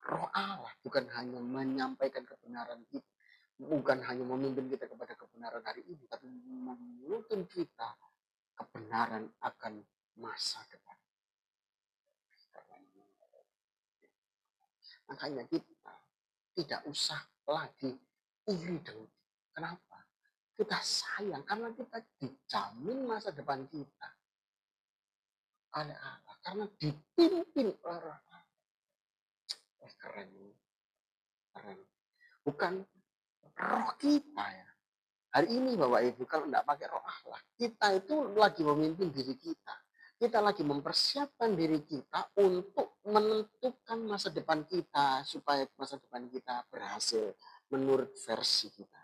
Roh Allah bukan hanya menyampaikan kebenaran kita, bukan hanya memimpin kita kepada kebenaran hari ini, tapi menuntun kita kebenaran akan masa depan. Makanya kita tidak usah lagi iri dengki. Kenapa? Kita sayang karena kita dijamin masa depan kita oleh Allah. Karena dipimpin oleh Allah. Keren. Keren. Bukan roh kita ya. Hari ini Bapak Ibu kalau tidak pakai roh Allah, kita itu lagi memimpin diri kita. Kita lagi mempersiapkan diri kita untuk menentukan masa depan kita supaya masa depan kita berhasil menurut versi kita.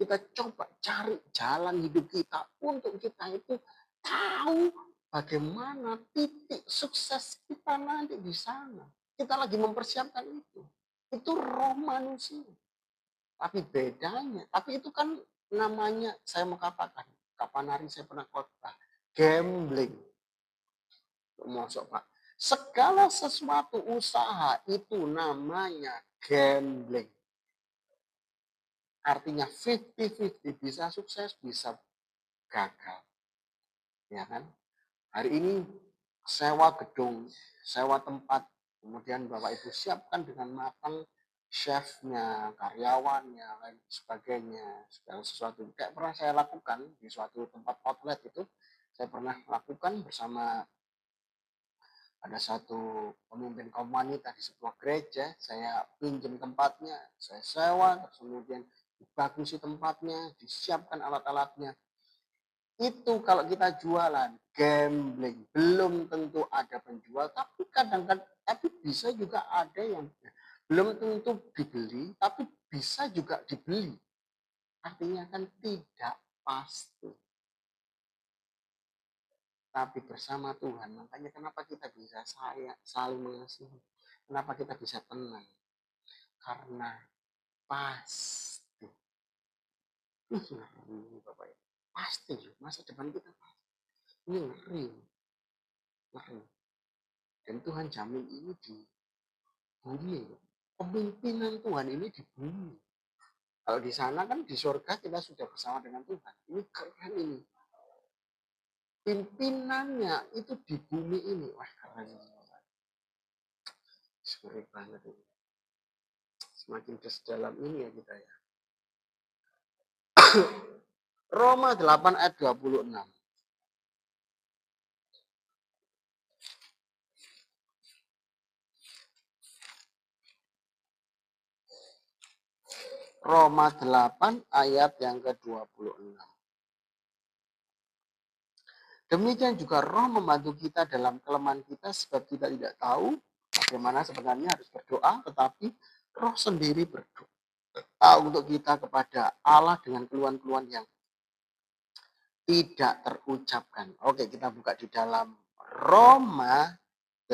Kita coba cari jalan hidup kita untuk kita itu tahu bagaimana titik sukses kita nanti di sana. Kita lagi mempersiapkan itu. Itu roh manusia. Tapi bedanya, tapi itu kan namanya, saya mau katakan, kapan hari saya pernah khotbah, gambling. Masuk Pak. Segala sesuatu usaha itu namanya gambling. Artinya 50-50, bisa sukses, bisa gagal. Ya kan? Hari ini sewa gedung, sewa tempat, kemudian Bapak Ibu siapkan dengan matang chefnya, karyawannya, lain sebagainya, segala sesuatu. Kayak pernah saya lakukan di suatu tempat outlet itu, saya pernah lakukan bersama ada satu pemimpin kaum wanita di sebuah gereja, saya pinjam tempatnya, saya sewa, terus kemudian dibagusi tempatnya, disiapkan alat-alatnya. Itu kalau kita jualan, gambling, belum tentu ada penjual, tapi kadang-kadang, tapi bisa juga ada yang belum tentu dibeli, tapi bisa juga dibeli. Artinya kan tidak pasti. Tapi bersama Tuhan, makanya kenapa kita bisa saling mengasihi. Kenapa kita bisa tenang. Karena pasti. Bapak ya. Pasti, masa depan kita pasti. Ini ngeri. Ngeri. Dan Tuhan jamin ini di bumi. Pemimpinan Tuhan ini di bumi. Kalau di sana kan di surga kita sudah bersama dengan Tuhan. Ini keren ini. Pimpinannya itu di bumi ini. Wah keren. Ngeri banget ini. Semakin ke dalam ini ya kita ya. Roma 8 ayat 26. Roma 8 ayat yang ke-26. Demikian juga Roh membantu kita dalam kelemahan kita sebab kita tidak tahu bagaimana sebenarnya harus berdoa, tetapi Roh sendiri berdoa untuk kita kepada Allah dengan keluhan-keluhan yang tidak terucapkan. Oke, kita buka di dalam Roma 8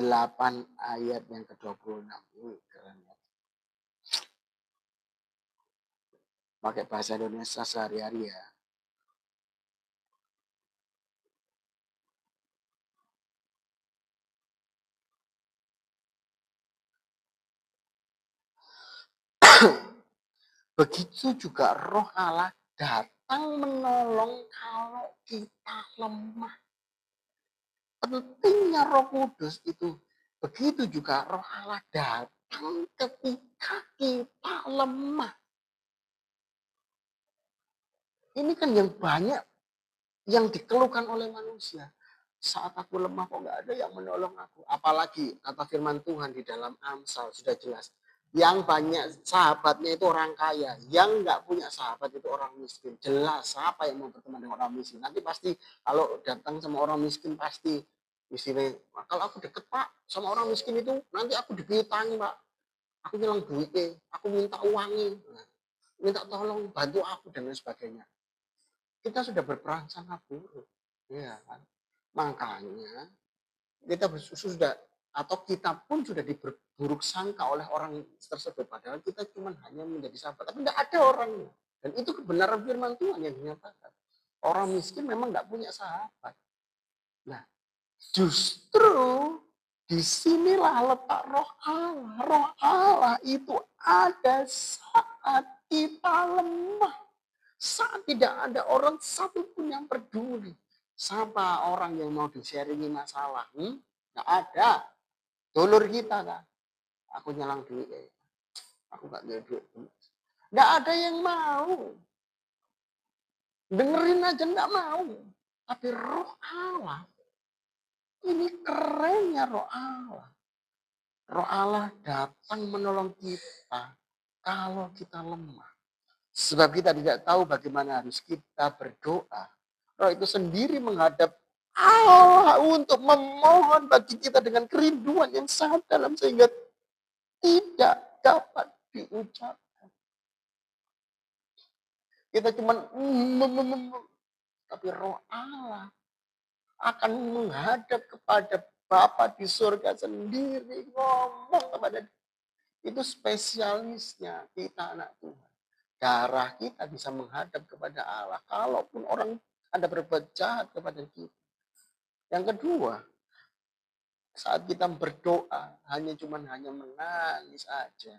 ayat yang ke-26. Keren ya. Pakai bahasa Indonesia sehari-hari ya. Begitu juga Roh Allah datang menolong kalau kita lemah. Pentingnya Roh Kudus itu. Begitu juga Roh Allah datang ketika kita lemah. Ini kan yang banyak yang dikeluhkan oleh manusia. Saat aku lemah kok nggak ada yang menolong aku. Apalagi kata firman Tuhan di dalam Amsal sudah jelas. Yang banyak sahabatnya itu orang kaya. Yang nggak punya sahabat itu orang miskin. Jelas siapa yang mau berteman dengan orang miskin. Nanti pasti kalau datang sama orang miskin pasti. Misalnya, kalau aku deket Pak sama orang miskin itu nanti aku dipitangi Pak. Aku bilang duitnya, aku minta uangnya. Minta tolong bantu aku dan lain sebagainya. Kita sudah berprasangka buruk. Ya kan? Makanya kita sudah atau kita pun sudah diberburuk sangka oleh orang tersebut. Padahal kita cuma hanya menjadi sahabat. Tapi tidak ada orangnya. Dan itu kebenaran firman Tuhan yang dinyatakan. Orang miskin memang nggak punya sahabat. Nah, Justru disinilah letak roh Allah. Roh Allah itu ada saat kita lemah. Saat tidak ada orang satupun yang peduli. Siapa orang yang mau di-sharingi masalah? Nggak ada. Dulur kita kan. Aku nyelang duit. Aku nggak ada duit. Nggak ada yang mau. Dengerin aja nggak mau. Tapi roh Allah. Ini kerennya roh Allah. Roh Allah datang menolong kita kalau kita lemah. Sebab kita tidak tahu bagaimana harus kita berdoa. Roh itu sendiri menghadap Allah untuk memohon bagi kita dengan kerinduan yang sangat dalam sehingga tidak dapat diucapkan. Kita cuma tapi roh Allah akan menghadap kepada Bapa di surga sendiri ngomong kepada itu spesialisnya kita anak Tuhan. Darah kita bisa menghadap kepada Allah. Kalaupun orang ada berbuat jahat kepada kita. Yang kedua, saat kita berdoa, hanya menangis aja.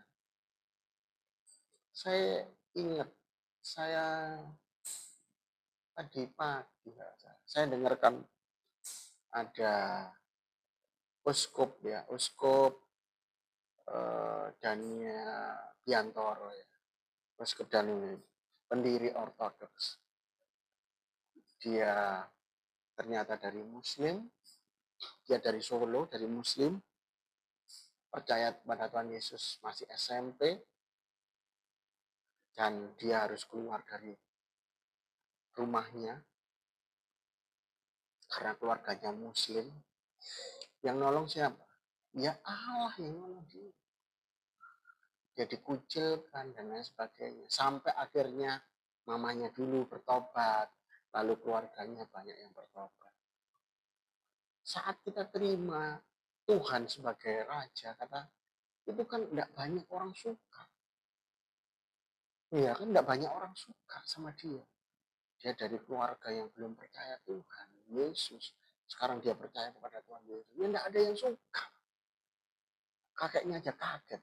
Saya ingat, saya tadi pagi, saya dengarkan ada uskup Dania Biantoro ya. Uskup Dania, pendiri ortodoks. Dia ternyata dari Muslim, dia dari Solo, dari Muslim, percaya pada Tuhan Yesus masih SMP, dan dia harus keluar dari rumahnya karena keluarganya Muslim. Yang nolong siapa? Ya Allah yang nolong dia. Dia dikucilkan dan lain sebagainya. Sampai akhirnya mamanya dulu bertobat, lalu keluarganya banyak yang bertobat. Saat kita terima Tuhan sebagai Raja, kata itu kan tidak banyak orang suka. Iya kan tidak banyak orang suka sama dia. Dia dari keluarga yang belum percaya Tuhan, Yesus. Sekarang dia percaya kepada Tuhan Yesus. Ya tidak ada yang suka. Kakeknya aja kaget.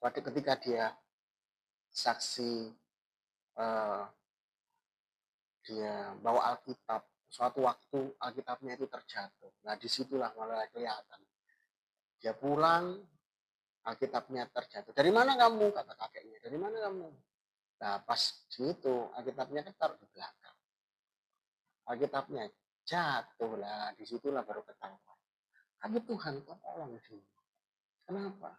Waktu ketika dia saksi, dia bawa Alkitab. Suatu waktu Alkitabnya itu terjatuh. Nah disitulah mulai kelihatan. Dia pulang, Alkitabnya terjatuh. Dari mana kamu? Kata kakeknya. Dari mana kamu? Nah pas gitu Alkitabnya taruh di belakang. Alkitabnya jatuh lah. Disitulah baru ketahuan. Tapi Tuhan tolong dia. Kenapa?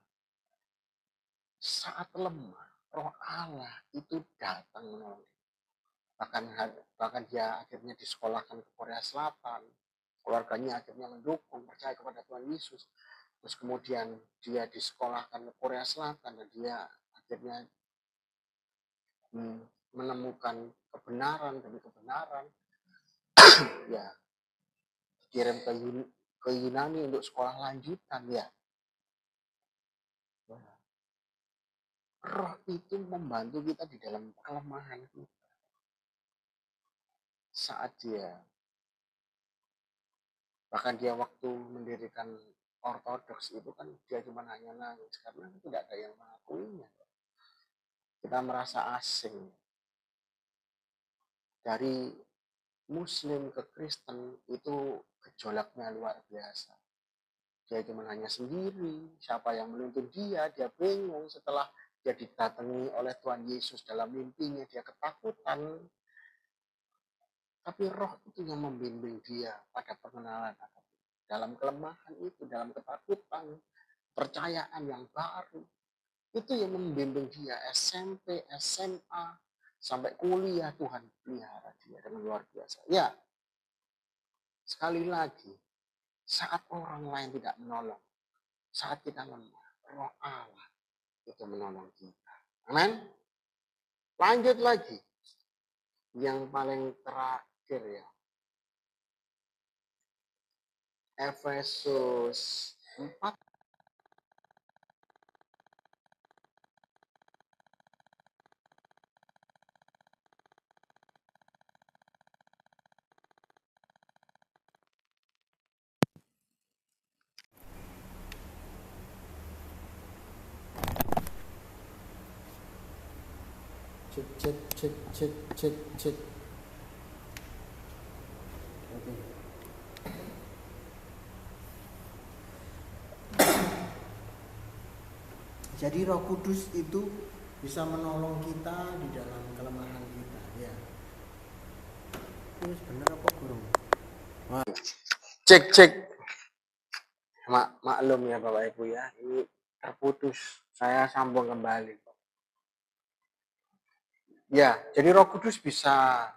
Saat lemah, roh Allah itu datang menolong. Bahkan dia akhirnya disekolahkan ke Korea Selatan. Keluarganya akhirnya mendukung, percaya kepada Tuhan Yesus. Terus kemudian dia disekolahkan ke Korea Selatan dan dia akhirnya menemukan kebenaran demi kebenaran. Ya, dikirim ke Yunani untuk sekolah lanjutan ya. Roh itu membantu kita di dalam kelemahan kita. Saat bahkan dia waktu mendirikan ortodoks itu kan dia cuma hanya nangis karena tidak ada yang mengakuinya. Kita merasa asing. Dari Muslim ke Kristen itu gejolaknya luar biasa. Dia cuma hanya sendiri, siapa yang menuntun dia bingung. Setelah dia didatangi oleh Tuhan Yesus dalam mimpinya, dia ketakutan. Tapi roh itu yang membimbing dia pada pengenalan dalam kelemahan itu, dalam ketakutan, percayaan yang baru. Itu yang membimbing dia SMP, SMA, sampai kuliah. Tuhan pelihara dia dengan luar biasa. Ya, sekali lagi, saat orang lain tidak menolong, saat kita lemah, roh Allah itu menolong kita. Amin. Lanjut lagi. Yang paling terakhir ya. Efesus 4 Cek, cek, cek, cek, cek. Oke. Jadi Roh Kudus itu bisa menolong kita di dalam kelemahan kita, ya. Ini benar apa burung? Cek, cek. Maklum ya Bapak Ibu ya, ini terputus. Saya sambung kembali. Ya, jadi Roh Kudus bisa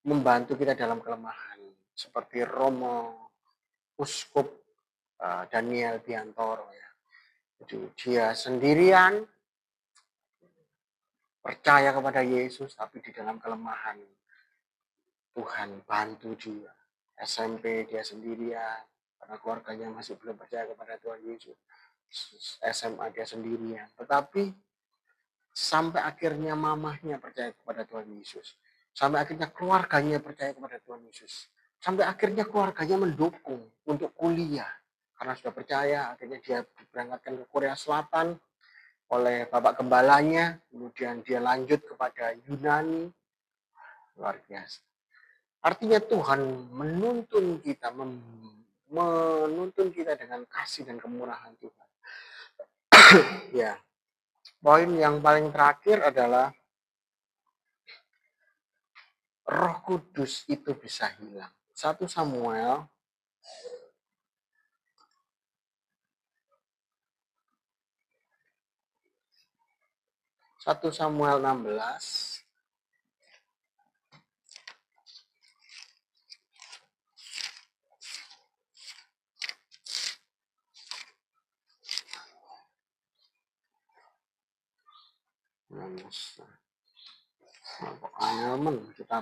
membantu kita dalam kelemahan. Seperti Romo Uskup Daniel Biantoro ya. Jadi dia sendirian percaya kepada Yesus, tapi di dalam kelemahan Tuhan bantu dia. SMP dia sendirian, karena keluarganya masih belum percaya kepada Tuhan Yesus. SMA dia sendirian, tetapi sampai akhirnya mamahnya percaya kepada Tuhan Yesus. Sampai akhirnya keluarganya percaya kepada Tuhan Yesus. Sampai akhirnya keluarganya mendukung untuk kuliah. Karena sudah percaya, akhirnya dia diberangkatkan ke Korea Selatan oleh Bapak Gembalanya. Kemudian dia lanjut kepada Yunani. Luar biasa. Artinya Tuhan menuntun kita, menuntun kita dengan kasih dan kemurahan Tuhan. Ya, poin yang paling terakhir adalah Roh Kudus itu bisa hilang. 1 Samuel 16. Kita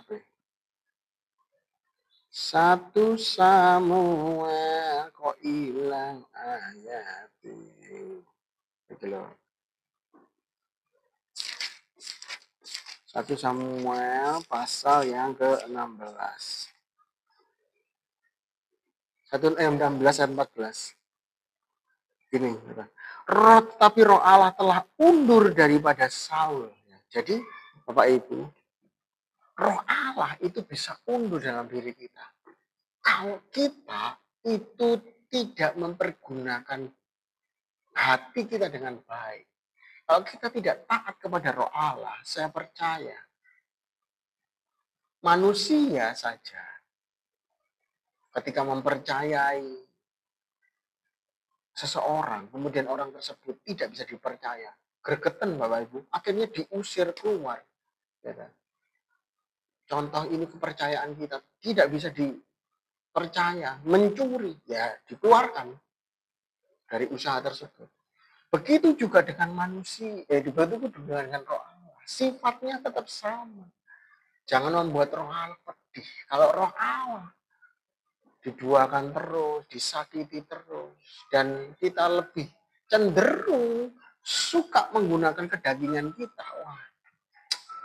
1 Samuel kok hilang ayat ini. Gitu loh. 1 Samuel pasal yang ke-16. 16 ayat 14. Gini, tapi roh Allah telah undur daripada Saul. Jadi, Bapak Ibu, roh Allah itu bisa undur dalam diri kita. Kalau kita itu tidak mempergunakan hati kita dengan baik. Kalau kita tidak taat kepada roh Allah, saya percaya manusia saja ketika mempercayai seseorang, kemudian orang tersebut tidak bisa dipercaya, gregetan Bapak Ibu, akhirnya diusir keluar. Ya kan? Contoh ini kepercayaan kita tidak bisa dipercaya, mencuri, ya dikeluarkan dari usaha tersebut. Begitu juga dengan manusia, begitu juga dengan roh Allah. Sifatnya tetap sama. Jangan membuat roh Allah pedih. Kalau roh Allah diduakan terus, disakiti terus, dan kita lebih cenderung suka menggunakan kedagingan kita, wah,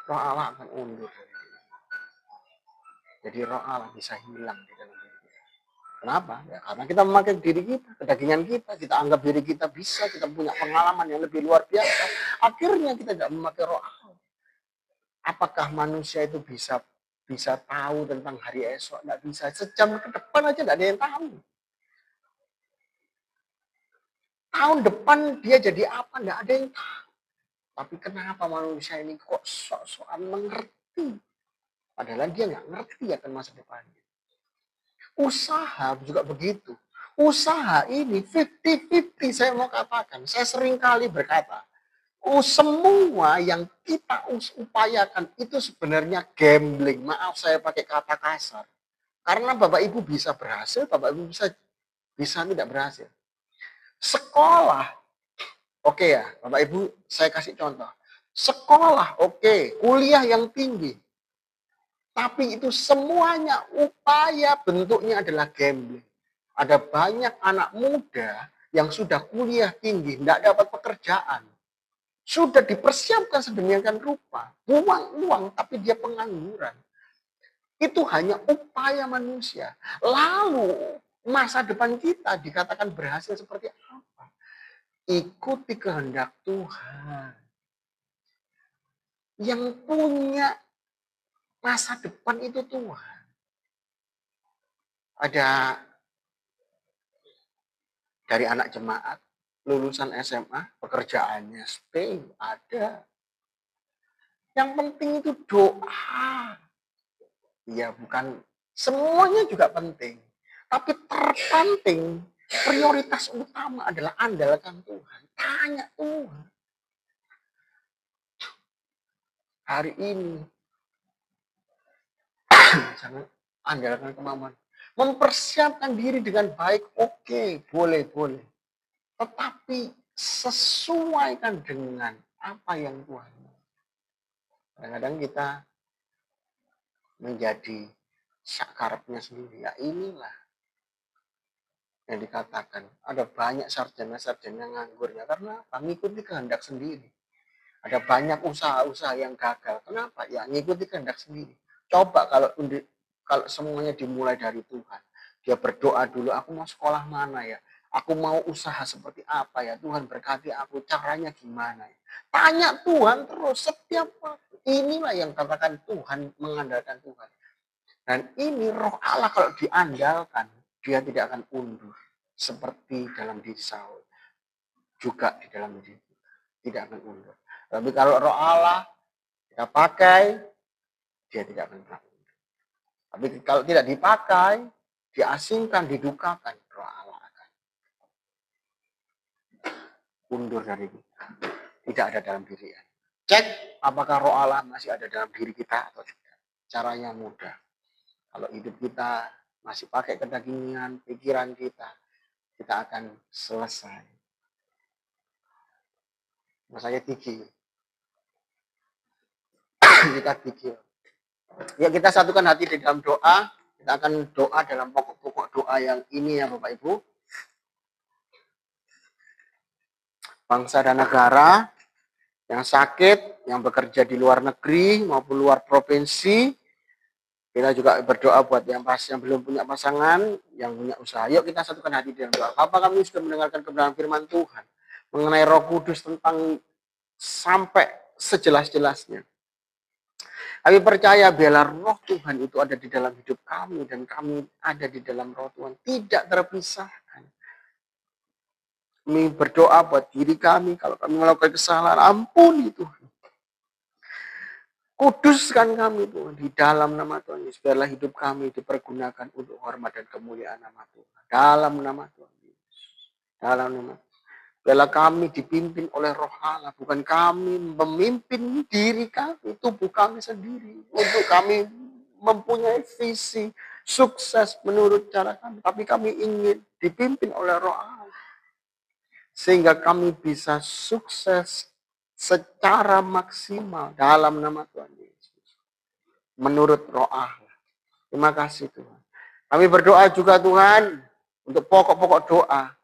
roh Allah akan undur. Jadi roh Allah bisa hilang di dalam diri kita. Kenapa? Ya karena kita memakai diri kita, kedagingan kita anggap diri kita bisa, kita punya pengalaman yang lebih luar biasa. Akhirnya kita tidak memakai roh Allah. Apakah manusia itu bisa tahu tentang hari esok? Tidak bisa. Sejam ke depan aja tidak ada yang tahu. Tahun depan dia jadi apa? Tidak ada yang tahu. Tapi kenapa manusia ini kok sok-sokan mengerti? Padahal dia nggak ngerti akan masa depannya. Usaha juga begitu. Usaha ini 50-50 saya mau katakan. Saya sering kali berkata, semua yang kita upayakan itu sebenarnya gambling. Maaf saya pakai kata kasar. Karena Bapak Ibu bisa berhasil, Bapak Ibu bisa tidak berhasil. Sekolah, oke ya, Bapak Ibu saya kasih contoh. Sekolah, oke, kuliah yang tinggi. Tapi itu semuanya upaya bentuknya adalah gambling. Ada banyak anak muda yang sudah kuliah tinggi, tidak dapat pekerjaan. Sudah dipersiapkan sedemikian rupa. Buang uang, tapi dia pengangguran. Itu hanya upaya manusia. Lalu masa depan kita dikatakan berhasil seperti apa? Ikuti kehendak Tuhan. Yang punya masa depan itu Tuhan. Ada dari anak jemaat, lulusan SMA, pekerjaannya stay, ada. Yang penting itu doa. Ya bukan semuanya juga penting. Tapi terpenting, prioritas utama adalah andalkan Tuhan. Tanya Tuhan. Hari ini, jangan andalkan kemampuan. Mempersiapkan diri dengan baik, oke, boleh. Tetapi sesuaikan dengan apa yang Tuhan mau. Kadang-kadang kita menjadi sakarapnya sendiri. Ya inilah yang dikatakan. Ada banyak sarjana-sarjana nganggur. Ya karena apa? Ngikuti kehendak sendiri. Ada banyak usaha-usaha yang gagal. Kenapa? Ya ngikuti kehendak sendiri. Coba kalau semuanya dimulai dari Tuhan. Dia berdoa dulu, aku mau sekolah mana ya? Aku mau usaha seperti apa ya? Tuhan berkati aku, caranya gimana ya? Tanya Tuhan terus setiap waktu. Inilah yang katakan Tuhan, mengandalkan Tuhan. Dan ini roh Allah kalau diandalkan, dia tidak akan undur. Seperti dalam diri Saul. Juga di dalam diri kita. Tidak akan undur. Tapi kalau roh Allah kita pakai, dia tidak akan pernah undur. Tapi kalau tidak dipakai, diasingkan, didukakan, roh Allah akan undur dari kita. Tidak ada dalam diri. Cek apakah roh Allah masih ada dalam diri kita atau tidak. Caranya mudah. Kalau hidup kita masih pakai kedagingan, pikiran kita akan selesai. Saya gigi. Kita gigi. Ya kita satukan hati di dalam doa. Kita akan doa dalam pokok-pokok doa yang ini ya Bapak Ibu. Bangsa dan negara yang sakit, yang bekerja di luar negeri maupun luar provinsi. Kita juga berdoa buat yang belum punya pasangan, yang punya usaha. Yuk kita satukan hati dalam doa. Bapak, kami sudah mendengarkan kebenaran firman Tuhan mengenai Roh Kudus tentang sampai sejelas-jelasnya. Kami percaya biarlah roh Tuhan itu ada di dalam hidup kami dan kami ada di dalam roh Tuhan. Tidak terpisahkan. Kami berdoa buat diri kami kalau kami melakukan kesalahan. Ampuni Tuhan. Kuduskan kami Tuhan di dalam nama Tuhan Yesus. Biarlah hidup kami dipergunakan untuk hormat dan kemuliaan nama Tuhan. Dalam nama Tuhan Yesus. Dalam nama Tuhan. Biarlah kami dipimpin oleh roh Allah. Bukan kami memimpin diri kami, tubuh kami sendiri. Untuk kami mempunyai visi sukses menurut cara kami. Tapi kami ingin dipimpin oleh roh Allah. Sehingga kami bisa sukses secara maksimal dalam nama Tuhan Yesus. Menurut roh Allah. Terima kasih Tuhan. Kami berdoa juga Tuhan untuk pokok-pokok doa.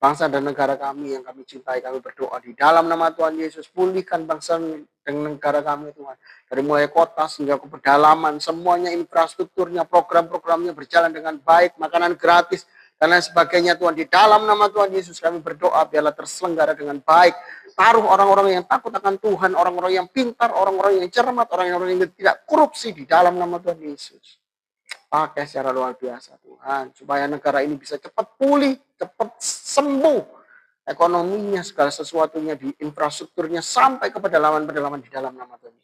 Bangsa dan negara kami yang kami cintai, kami berdoa di dalam nama Tuhan Yesus. Pulihkan bangsa dan negara kami Tuhan. Dari mulai kota hingga ke pedalaman, semuanya infrastrukturnya, program-programnya berjalan dengan baik, makanan gratis, dan lain sebagainya Tuhan. Di dalam nama Tuhan Yesus kami berdoa biarlah terselenggara dengan baik. Taruh orang-orang yang takut akan Tuhan, orang-orang yang pintar, orang-orang yang cermat, orang-orang yang tidak korupsi di dalam nama Tuhan Yesus. Pakai secara luar biasa Tuhan, supaya negara ini bisa cepat pulih, cepat sembuh, ekonominya, segala sesuatunya, di infrastrukturnya, sampai ke pedalaman-pedalaman di dalam nama Tuhan.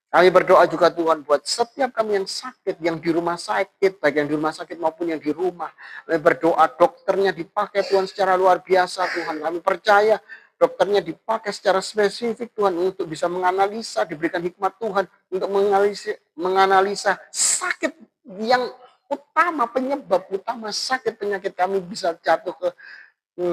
Kami berdoa juga Tuhan buat setiap kami yang sakit, yang di rumah sakit, baik yang di rumah sakit maupun yang di rumah. Kami berdoa dokternya dipakai Tuhan secara luar biasa Tuhan. Kami percaya dokternya dipakai secara spesifik Tuhan untuk bisa menganalisa, diberikan hikmat Tuhan untuk menganalisa sakit yang utama, penyebab utama sakit penyakit kami bisa jatuh ke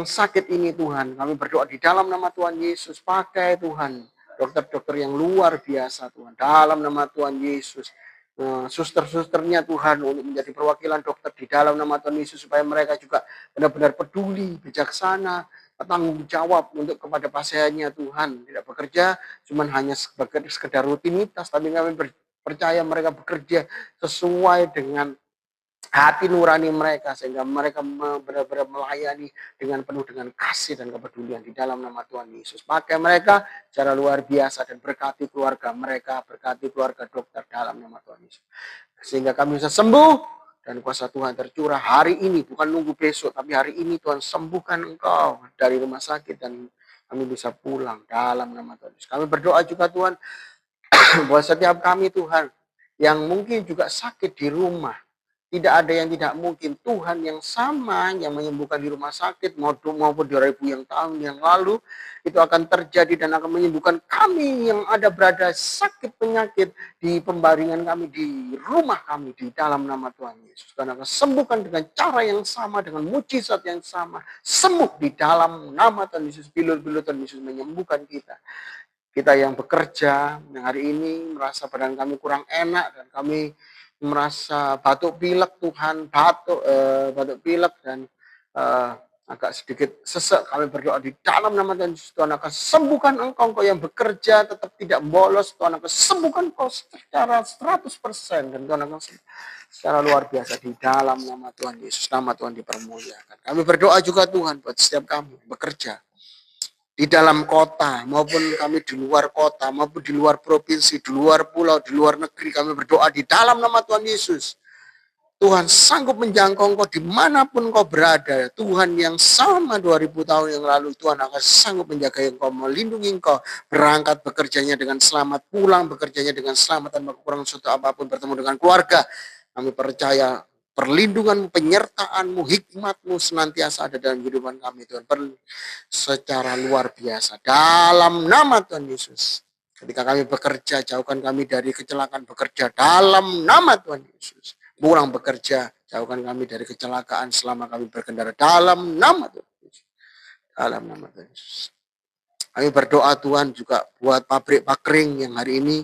sakit ini Tuhan. Kami berdoa di dalam nama Tuhan Yesus. Pakai Tuhan dokter-dokter yang luar biasa Tuhan. Dalam nama Tuhan Yesus. Suster-susternya Tuhan untuk menjadi perwakilan dokter di dalam nama Tuhan Yesus. Supaya mereka juga benar-benar peduli, bijaksana, bertanggung jawab untuk kepada pasiennya Tuhan. Tidak bekerja cuma hanya sekedar rutinitas. Tapi kami percaya mereka bekerja sesuai dengan hati nurani mereka, sehingga mereka benar-benar melayani dengan penuh dengan kasih dan kepedulian di dalam nama Tuhan Yesus. Pakai mereka secara luar biasa dan berkati keluarga mereka, berkati keluarga dokter dalam nama Tuhan Yesus. Sehingga kami bisa sembuh dan kuasa Tuhan tercurah hari ini, bukan nunggu besok, tapi hari ini Tuhan sembuhkan engkau dari rumah sakit dan kami bisa pulang dalam nama Tuhan Yesus. Kami berdoa juga Tuhan buat setiap kami Tuhan yang mungkin juga sakit di rumah. Tidak ada yang tidak mungkin. Tuhan yang sama yang menyembuhkan di rumah sakit maupun 2000 yang tahun yang lalu itu akan terjadi dan akan menyembuhkan kami yang ada berada sakit penyakit di pembaringan kami, di rumah kami, di dalam nama Tuhan Yesus. Tuhan akan sembuhkan dengan cara yang sama, dengan mujizat yang sama. Sembuh di dalam nama Tuhan Yesus. Bilur-bilur Tuhan Yesus menyembuhkan kita. Kita yang bekerja yang hari ini merasa badan kami kurang enak dan kami merasa batuk pilek Tuhan, batuk pilek dan agak sedikit sesek, kami berdoa di dalam nama Tuhan Yesus. Tuhan akan sembuhkan engkau yang bekerja tetap tidak bolos. Tuhan akan sembuhkan engkau secara 100% dan Tuhan akan secara luar biasa di dalam nama Tuhan Yesus. Nama Tuhan dipermuliakan. Kami berdoa juga Tuhan buat setiap kami bekerja di dalam kota maupun kami di luar kota maupun di luar provinsi, di luar pulau, di luar negeri, kami berdoa di dalam nama Tuhan Yesus. Tuhan sanggup menjangkau engkau dimanapun engkau berada. Tuhan yang sama 2000 tahun yang lalu, Tuhan akan sanggup menjaga engkau, melindungi engkau, berangkat bekerjanya dengan selamat, pulang bekerjanya dengan selamat tanpa kekurangan suatu apapun, bertemu dengan keluarga. Kami percaya perlindunganmu, penyertaanmu, hikmatmu senantiasa ada dalam kehidupan kami Tuhan. Secara luar biasa. Dalam nama Tuhan Yesus. Ketika kami bekerja, jauhkan kami dari kecelakaan bekerja. Dalam nama Tuhan Yesus. Pulang bekerja, jauhkan kami dari kecelakaan selama kami berkendara. Dalam nama Tuhan Yesus. Dalam nama Tuhan Yesus. Kami berdoa Tuhan juga buat pabrik pakring yang hari ini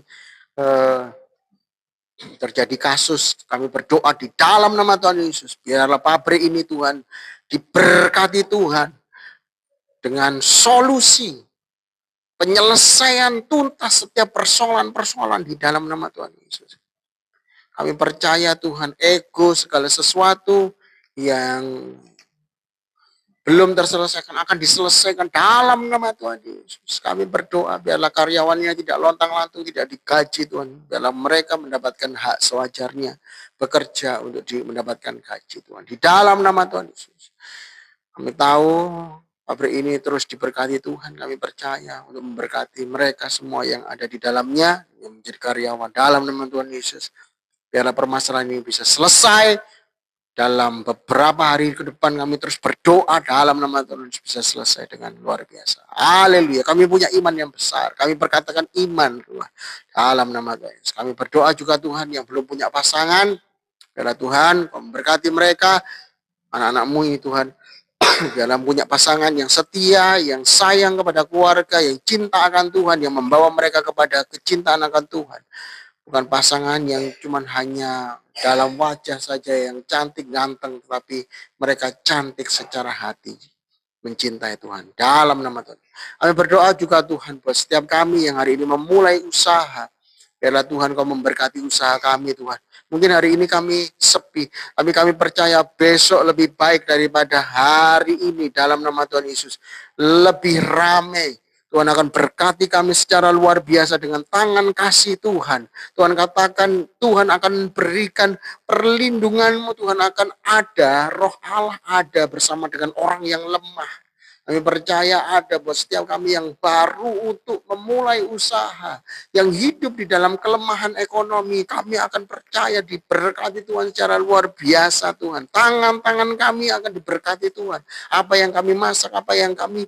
terjadi kasus. Kami berdoa di dalam nama Tuhan Yesus. Biarlah pabrik ini Tuhan diberkati Tuhan dengan solusi penyelesaian tuntas setiap persoalan-persoalan di dalam nama Tuhan Yesus. Kami percaya Tuhan, ego segala sesuatu yang belum terselesaikan akan diselesaikan dalam nama Tuhan Yesus. Kami berdoa biarlah karyawannya tidak lontang-lantung, tidak digaji Tuhan. Biarlah mereka mendapatkan hak sewajarnya bekerja untuk mendapatkan gaji Tuhan. Di dalam nama Tuhan Yesus. Kami tahu pabrik ini terus diberkati Tuhan. Kami percaya untuk memberkati mereka semua yang ada di dalamnya, yang menjadi karyawan dalam nama Tuhan Yesus. Biarlah permasalahan ini bisa selesai. Dalam beberapa hari ke depan kami terus berdoa dalam nama Tuhan Yesus bisa selesai dengan luar biasa. Haleluya. Kami punya iman yang besar. Kami berkatakan iman Tuhan dalam nama Tuhan Yesus. Kami berdoa juga Tuhan yang belum punya pasangan. Biarlah Tuhan memberkati mereka, anak-anakmu ini Tuhan. Biarlah punya pasangan yang setia, yang sayang kepada keluarga, yang cinta akan Tuhan, yang membawa mereka kepada kecintaan akan Tuhan. Bukan pasangan yang cuman hanya dalam wajah saja yang cantik, ganteng, tetapi mereka cantik secara hati. Mencintai Tuhan. Dalam nama Tuhan. Kami berdoa juga Tuhan buat setiap kami yang hari ini memulai usaha. Biarlah Tuhan kau memberkati usaha kami Tuhan. Mungkin hari ini kami sepi. Tapi kami percaya besok lebih baik daripada hari ini. Dalam nama Tuhan Yesus. Lebih ramai. Tuhan akan berkati kami secara luar biasa dengan tangan kasih Tuhan. Tuhan katakan Tuhan akan berikan perlindunganmu. Tuhan akan ada, roh Allah ada bersama dengan orang yang lemah. Kami percaya ada buat setiap kami yang baru untuk memulai usaha, yang hidup di dalam kelemahan ekonomi. Kami akan percaya diberkati Tuhan secara luar biasa Tuhan. Tangan-tangan kami akan diberkati Tuhan. Apa yang kami masak, apa yang kami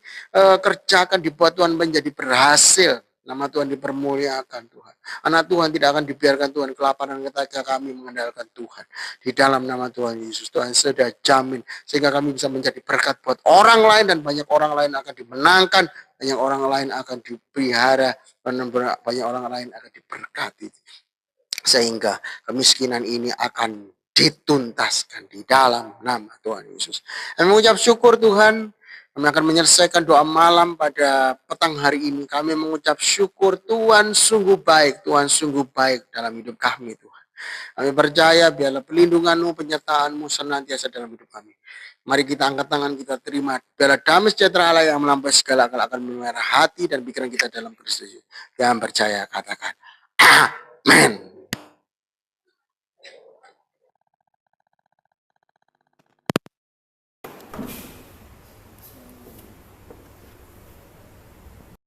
kerjakan dibuat Tuhan menjadi berhasil. Nama Tuhan dipermuliakan Tuhan. Anak Tuhan tidak akan dibiarkan Tuhan kelaparan ketika kami mengandalkan Tuhan. Di dalam nama Tuhan Yesus, Tuhan sudah jamin. Sehingga kami bisa menjadi berkat buat orang lain dan banyak orang lain akan dimenangkan. Banyak orang lain akan dipelihara. Banyak orang lain akan diberkati. Sehingga kemiskinan ini akan dituntaskan di dalam nama Tuhan Yesus. Kami mengucap syukur Tuhan. Kami akan menyelesaikan doa malam pada petang hari ini. Kami mengucap syukur Tuhan sungguh baik. Tuhan sungguh baik dalam hidup kami Tuhan. Kami percaya biarlah pelindungan-Mu, penyertaan-Mu senantiasa dalam hidup kami. Mari kita angkat tangan, kita terima. Biarlah damai sejahtera Allah yang melampaui segala akal akan memelihara hati dan pikiran kita dalam Kristus Yesus. Yang percaya katakan, Amin.